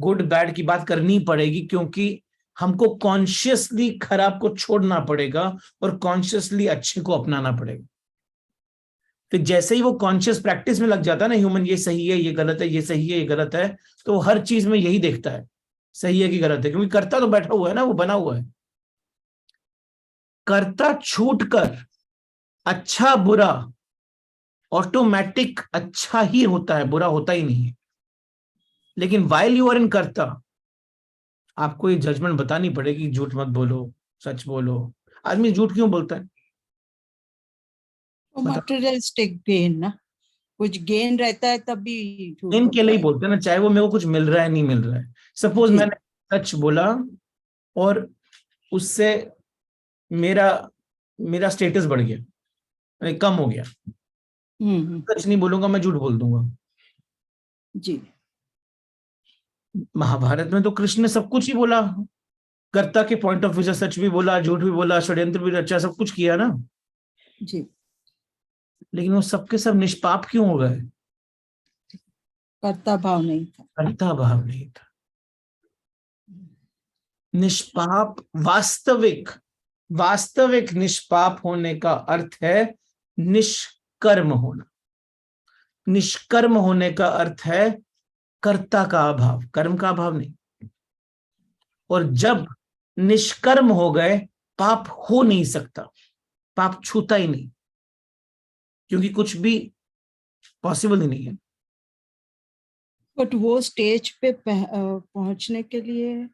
[SPEAKER 1] गुड बैड की बात करनी पड़ेगी, क्योंकि हमको कॉन्शियसली खराब को छोड़ना पड़ेगा और कॉन्शियसली अच्छे को अपनाना पड़ेगा. फिर जैसे ही वो कॉन्शियस प्रैक्टिस में लग जाता है ना ह्यूमन, ये सही है, ये गलत है, ये सही है, ये गलत है, तो वो हर चीज में यही देखता है, सही है कि गलत है. क्योंकि कर्ता तो बैठा हुआ है ना, वो बना हुआ है. कर्ता छूटकर अच्छा बुरा ऑटोमेटिक अच्छा ही होता है, बुरा होता ही नहीं है. लेकिन वाइल यू आर इन कर्ता, आपको ये जजमेंट बतानी पड़ेगी, झूठ मत बोलो, सच बोलो. आदमी झूठ क्यों बोलता है?
[SPEAKER 4] मटेरियलिस्टिक गेन ना, कुछ गेन रहता है तब भी झूठ
[SPEAKER 1] गेन के लिए ही
[SPEAKER 4] बोलता है.
[SPEAKER 1] बोलते हैं ना, चाहे वो मेरे को कुछ मिल रहा है नहीं मिल रहा है. सपोज मैंने सच बोला और उससे मेरा स्टेटस बढ़ गया, कम हो गया. सच नहीं बोलूंगा, मैं झूठ बोल दूंगा.
[SPEAKER 4] जी.
[SPEAKER 1] महाभारत में तो कृष्ण ने सब कुछ ही बोला. कर्ता के पॉइंट ऑफ व्यू से सच भी बोला, झूठ भी बोला, षड्यंत्र भी रचा, सब कुछ किया ना,
[SPEAKER 4] जी,
[SPEAKER 1] लेकिन वो सबके सब निष्पाप क्यों हो गए?
[SPEAKER 4] कर्ता भाव नहीं था।
[SPEAKER 1] कर्ता भाव नहीं था। निष्पाप, वास्तविक निष्पाप होने का अर्थ है निष्कर्म होना। निष्कर्म होने का अर्थ है कर्ता का अभाव, कर्म का अभाव नहीं। और जब निष्कर्म हो गए, पाप हो नहीं सकता, पाप छूता ही नहीं, क्योंकि कुछ भी पॉसिबल ही नहीं है।
[SPEAKER 4] बट वो स्टेज पे पहुंचने के लिए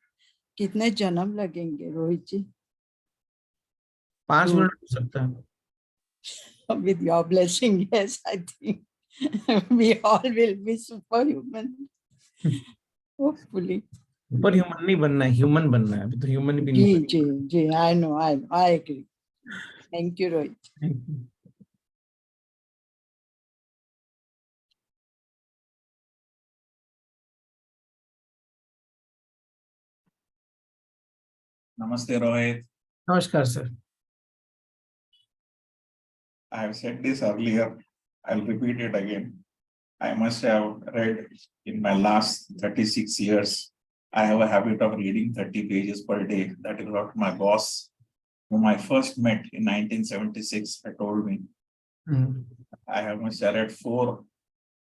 [SPEAKER 4] कितने जन्म लगेंगे रोहित जी?
[SPEAKER 1] 5 मिनट हो सकता है।
[SPEAKER 4] With your blessing, yes, I think we all will be superhuman. Hopefully.
[SPEAKER 1] पर ह्यूमन नहीं बनना है, ह्यूमन बनना है। अभी तो ह्यूमन भी
[SPEAKER 4] जी
[SPEAKER 1] नहीं
[SPEAKER 4] जी जी, I know, I agree. Thank you, Rohit.
[SPEAKER 1] बना।
[SPEAKER 5] Namaste, Rohit.
[SPEAKER 1] नमस्कार sir.
[SPEAKER 5] I have said this earlier. I'll repeat it again. I must have read in my last 36 years. I have a habit of reading 30 pages per day. That is what my boss, whom I first met in 1976, had told me. I must have read 4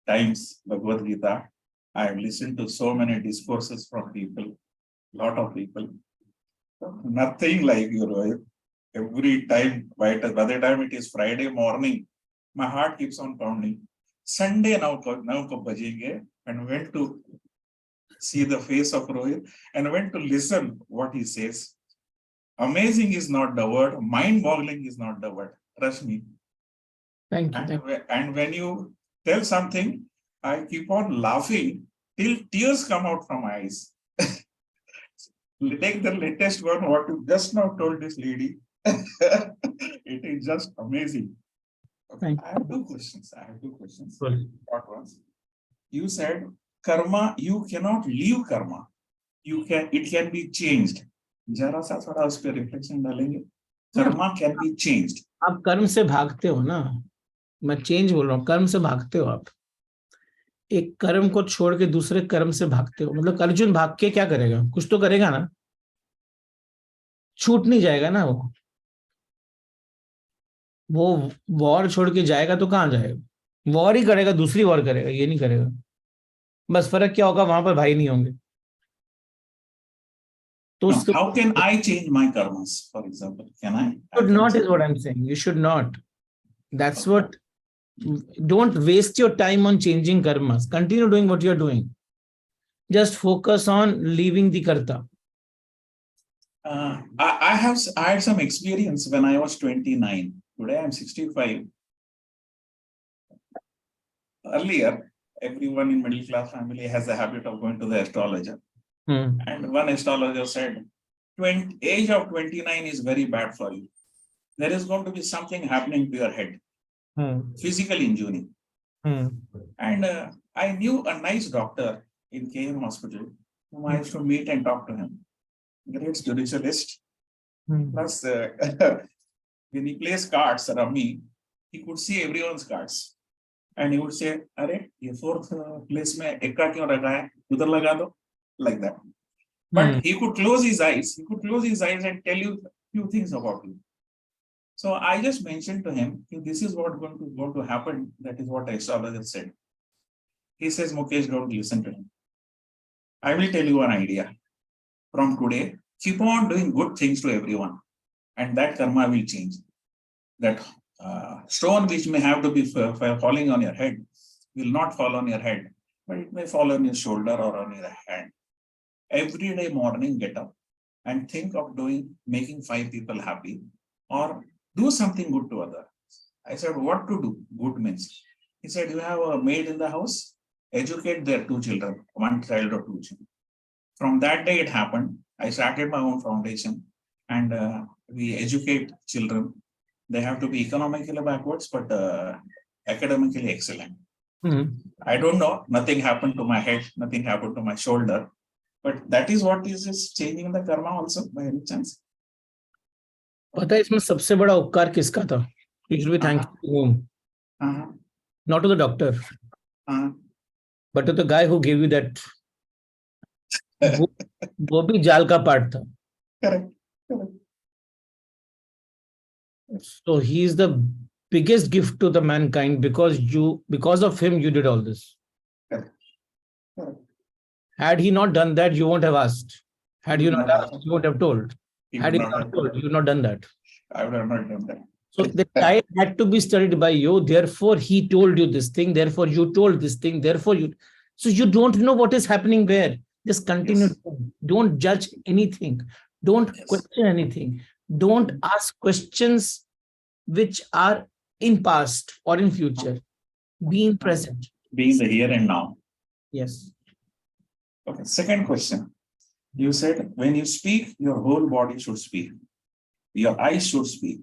[SPEAKER 5] times Bhagavad Gita. I have listened to so many discourses from people, lot of people. Nothing like you, Rohit. Every time, by the time it is Friday morning, my heart keeps on pounding. Sunday now kab bajenge, and went to see the face of Rohit and went to listen what he says. Amazing is not the word, mind-boggling is not the word. Trust me.
[SPEAKER 1] Thank you.
[SPEAKER 5] And when you tell something, I keep on laughing till tears come out from my eyes. Take the latest one, what you just now told this lady. It is just amazing. Okay, I have 2 questions. Short ones. You said karma, you cannot leave karma. It can be changed. जरा सा थोड़ा उस पर रिफ्लेक्शन डालेंगे. Karma can be changed.
[SPEAKER 1] आप कर्म से भागते हो ना, मैं चेंज बोल रहा हूँ, कर्म से भागते हो आप। एक कर्म को छोड़ के दूसरे कर्म से भागते हो, मतलब अर्जुन भाग के क्या करेगा? कुछ तो करेगा ना, छूट नहीं जाएगा ना। वो वॉर छोड़ के जाएगा तो कहाँ जाएगा? वॉर ही करेगा, दूसरी वॉर करेगा, ये नहीं करेगा। बस फर्क क्या होगा, वहां पर भाई नहीं होंगे। तो
[SPEAKER 5] How can I change my karmas, for example? Can I?
[SPEAKER 1] Should not is what I'm saying. You should not. That's what. Don't waste your time on changing karmas. Continue doing what you're doing. Just focus on leaving the karta.
[SPEAKER 5] I had some experience when I was 29. Today I'm 65. Earlier, everyone in middle class family has a habit of going to the astrologer. And one astrologer said, age of 29 is very bad for you. There is going to be something happening to your head, physical injury. And I knew a nice doctor in KM Hospital whom I used to meet and talk to him. Great spiritualist. Plus, when he plays cards, Rummy, he could see everyone's cards. And he would say, "Arey, ye 4th place mein ekka kyun rakha hai? Udhar laga do." Like that. But he could close his eyes. He could close his eyes and tell you a few things about you. So I just mentioned to him, this is what going to happen. That is what the astrologer said. He says, "Mukesh, don't listen to him. I will tell you an idea. From today, keep on doing good things to everyone. And that karma will change. That stone which may have to be falling on your head will not fall on your head, but it may fall on your shoulder or on your hand. Every day morning, get up and think of making 5 people happy or do something good to others." I said, "What to do? Good means." He said, "You have a maid in the house, educate their 2 children, 1 child or 2 children." From that day it happened. I started my own foundation and we educate children. They have to be economically backwards, but academically excellent. I don't know. Nothing happened to my head. Nothing happened to my shoulder. But that is what is changing the karma also by any chance.
[SPEAKER 1] पता है इसमें सबसे बड़ा उपकार किसका था? You should be thankful to whom? Not to the doctor, but to the guy who gave you that. वो भी जाल का पार्ट था.
[SPEAKER 5] Correct. Correct.
[SPEAKER 1] So he is the biggest gift to the mankind because of him you did all this.
[SPEAKER 5] Correct. Correct.
[SPEAKER 1] Had he not done that, you won't have asked. Had you not asked, you won't have told. Had you not told, you would not done that.
[SPEAKER 5] I would have not done that.
[SPEAKER 1] So the child had to be studied by you. Therefore, he told you this thing. Therefore, you told this thing. Therefore, you. So you don't know what is happening where. Just continue.
[SPEAKER 5] Yes.
[SPEAKER 1] Don't judge anything. Don't
[SPEAKER 5] Yes.
[SPEAKER 1] question anything. Don't ask questions which are in past or in future. Be in present.
[SPEAKER 5] Being the here and now.
[SPEAKER 1] Yes.
[SPEAKER 5] Okay. Second question. You said when you speak, your whole body should speak. Your eyes should speak.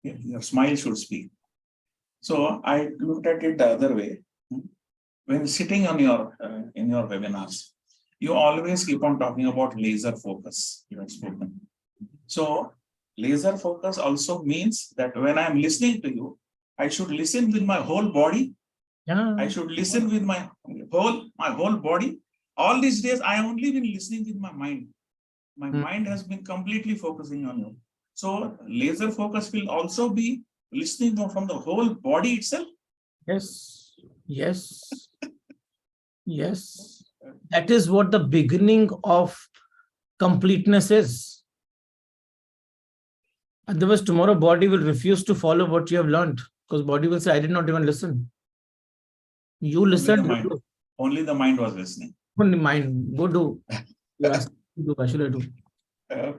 [SPEAKER 5] Your smile should speak. So I looked at it the other way. When sitting on your in your webinars, you always keep on talking about laser focus. You have spoken. So laser focus also means that when I'm listening to you, I should listen with my whole body.
[SPEAKER 1] Yeah.
[SPEAKER 5] I should listen with my whole body. All these days, I only been listening with my mind. My mind has been completely focusing on you. So laser focus will also be listening from the whole body itself.
[SPEAKER 1] Yes. Yes. Yes. That is what the beginning of completeness is. Otherwise, tomorrow body will refuse to follow what you have learned because body will say, I did not even listen. You listened.
[SPEAKER 5] Only the mind was listening.
[SPEAKER 1] Only mind. Go do. You ask me to do. What should I do?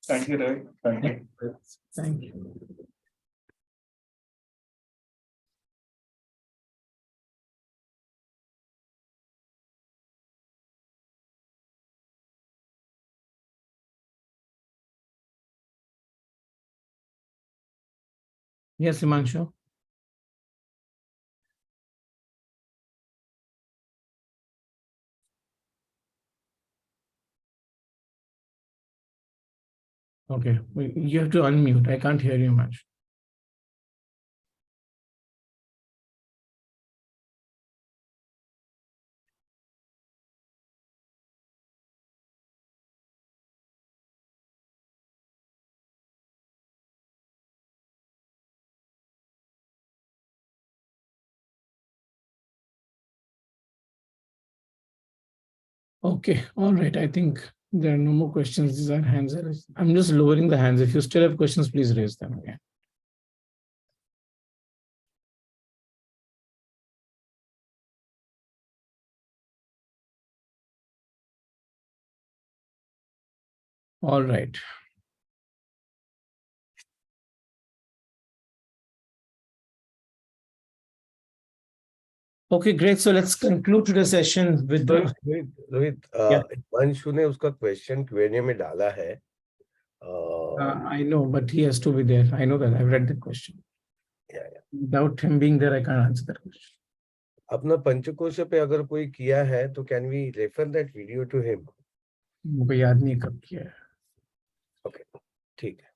[SPEAKER 5] Thank you, Ravi. Thank you.
[SPEAKER 1] Thank you. Yes, Himanshu. Okay, you have to unmute. I can't hear you much. Okay, all right. I think there are no more questions. These are hands. I'm just lowering the hands. If you still have questions, please raise them again. All right. Okay, great. So let's conclude today's session with the.
[SPEAKER 2] Rohit, Himanshu ने उसका question Q&A में डाला है.
[SPEAKER 1] I know, but he has to be there. I know that. I've read the question.
[SPEAKER 2] Yeah.
[SPEAKER 1] Without him being there, I can't answer that question.
[SPEAKER 2] अपना पंचकोश पे अगर कोई किया है तो can we refer that video to him?
[SPEAKER 1] मुझे याद नहीं कब किया है.
[SPEAKER 2] Okay, ठीक है.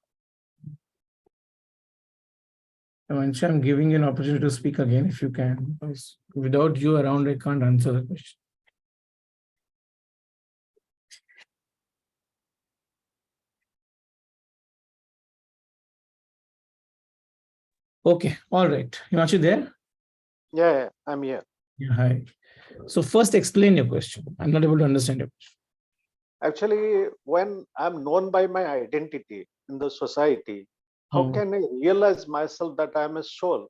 [SPEAKER 1] Himanshu, I'm giving you an opportunity to speak again if you can. Because without you around, I can't answer the question. Okay, all right. Himanshu there?
[SPEAKER 6] Yeah, I'm here.
[SPEAKER 1] Yeah, hi. So first explain your question. I'm not able to understand your question.
[SPEAKER 6] Actually, when I'm known by my identity in the society, how can I realize myself that I'm a soul?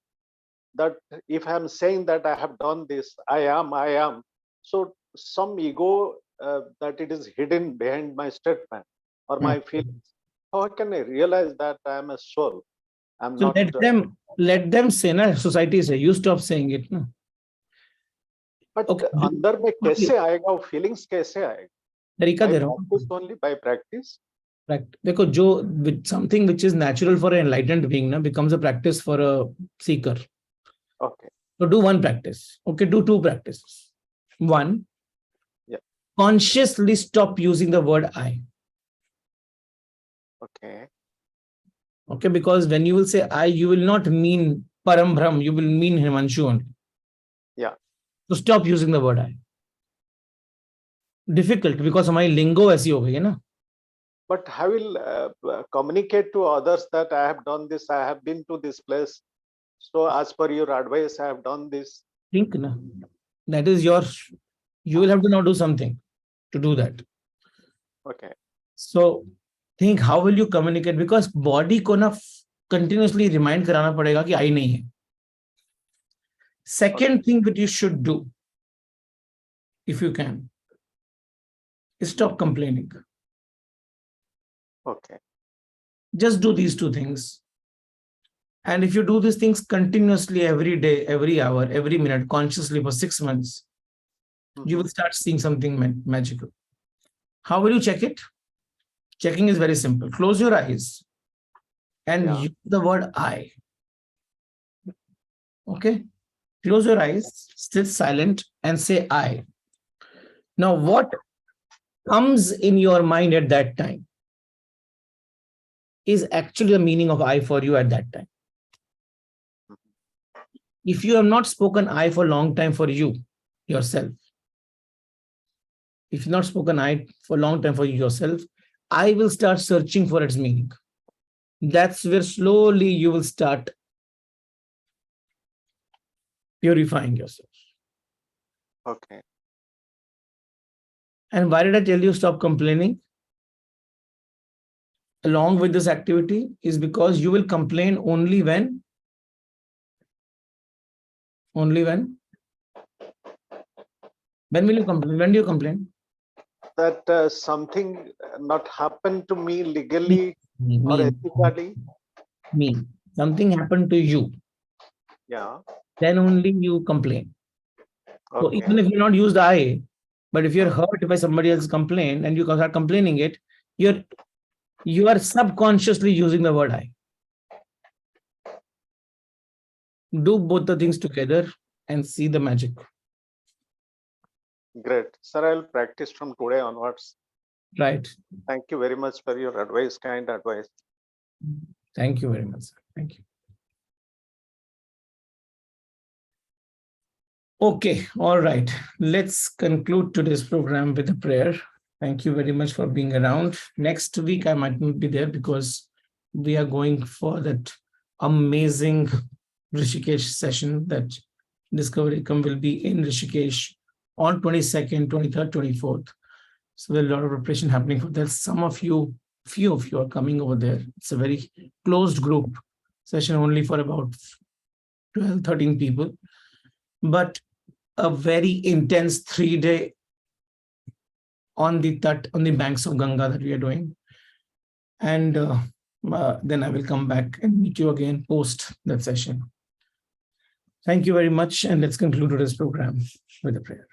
[SPEAKER 6] That if I'm saying that I have done this, I am. So some ego that it is hidden behind my statement or my feelings. How can I realize that I am a soul? I'm
[SPEAKER 1] So
[SPEAKER 6] not.
[SPEAKER 1] let them say, na, society say, you stop saying it. No?
[SPEAKER 6] But
[SPEAKER 1] Okay.
[SPEAKER 6] अंदर में कैसे आएगा वो feelings कैसे आएगा?
[SPEAKER 1] तरीका
[SPEAKER 6] By
[SPEAKER 1] दे रहा हूँ.
[SPEAKER 6] practice only, by practice.
[SPEAKER 1] देखो जो something which is natural for an enlightened being na, becomes a practice for a seeker.
[SPEAKER 6] Okay.
[SPEAKER 1] So do one practice. Okay, do two practices. One, consciously stop using the word I.
[SPEAKER 6] Okay.
[SPEAKER 1] Okay, because when you will say I, you will not mean Parambram, you will mean Himanshu only.
[SPEAKER 6] Yeah.
[SPEAKER 1] So stop using the word I. Difficult because हमारी lingo ऐसी हो गई है ना.
[SPEAKER 6] But I will communicate to others that I have done this, I have been to this place. So as per your advice, I have done this.
[SPEAKER 1] Think na. That is your, you will have to now do something to do that.
[SPEAKER 6] Okay.
[SPEAKER 1] So think how will you communicate, because body को ना continuously remind कराना पड़ेगा कि I नहीं है. Second thing that you should do, if you can, is stop complaining.
[SPEAKER 6] Okay.
[SPEAKER 1] Just do these two things. And if you do these things continuously every day, every hour, every minute, consciously for 6 months, you will start seeing something magical. How will you check it? Checking is very simple. Close your eyes and use the word I. Okay? Close your eyes, sit silent and say I. Now, what comes in your mind at that time is actually the meaning of I for you at that time. If you have not spoken I for a long time for you, yourself, if you've not spoken I for a long time for you yourself, I will start searching for its meaning. That's where slowly you will start purifying yourself.
[SPEAKER 6] Okay.
[SPEAKER 1] And why did I tell you stop complaining? Along with this activity is because you will complain only when? Only when? When will you complain? When do you complain?
[SPEAKER 6] That something not happened to me legally or ethically.
[SPEAKER 1] Something happened to you.
[SPEAKER 6] Yeah.
[SPEAKER 1] Then only you complain.
[SPEAKER 6] Okay.
[SPEAKER 1] So even if you not use the I, but if you're hurt by somebody else's complaint and you start complaining it, you are subconsciously using the word I. Do both the things together and see the magic.
[SPEAKER 6] Great. Sir, I'll practice from today onwards.
[SPEAKER 1] Right.
[SPEAKER 6] Thank you very much for your advice, kind advice.
[SPEAKER 1] Thank you very much, sir. Thank you. Okay, all right. Let's conclude today's program with a prayer. Thank you very much for being around. Next week, I might not be there because we are going for that amazing Rishikesh session that Discover Ekam will be in Rishikesh on 22nd, 23rd, 24th. So there's a lot of preparation happening for that. Few of you are coming over there. It's a very closed group session, only for about 12, 13 people. But a very intense 3-day on the banks of Ganga that we are doing. And then I will come back and meet you again post that session. Thank you very much. And let's conclude today's program with a prayer.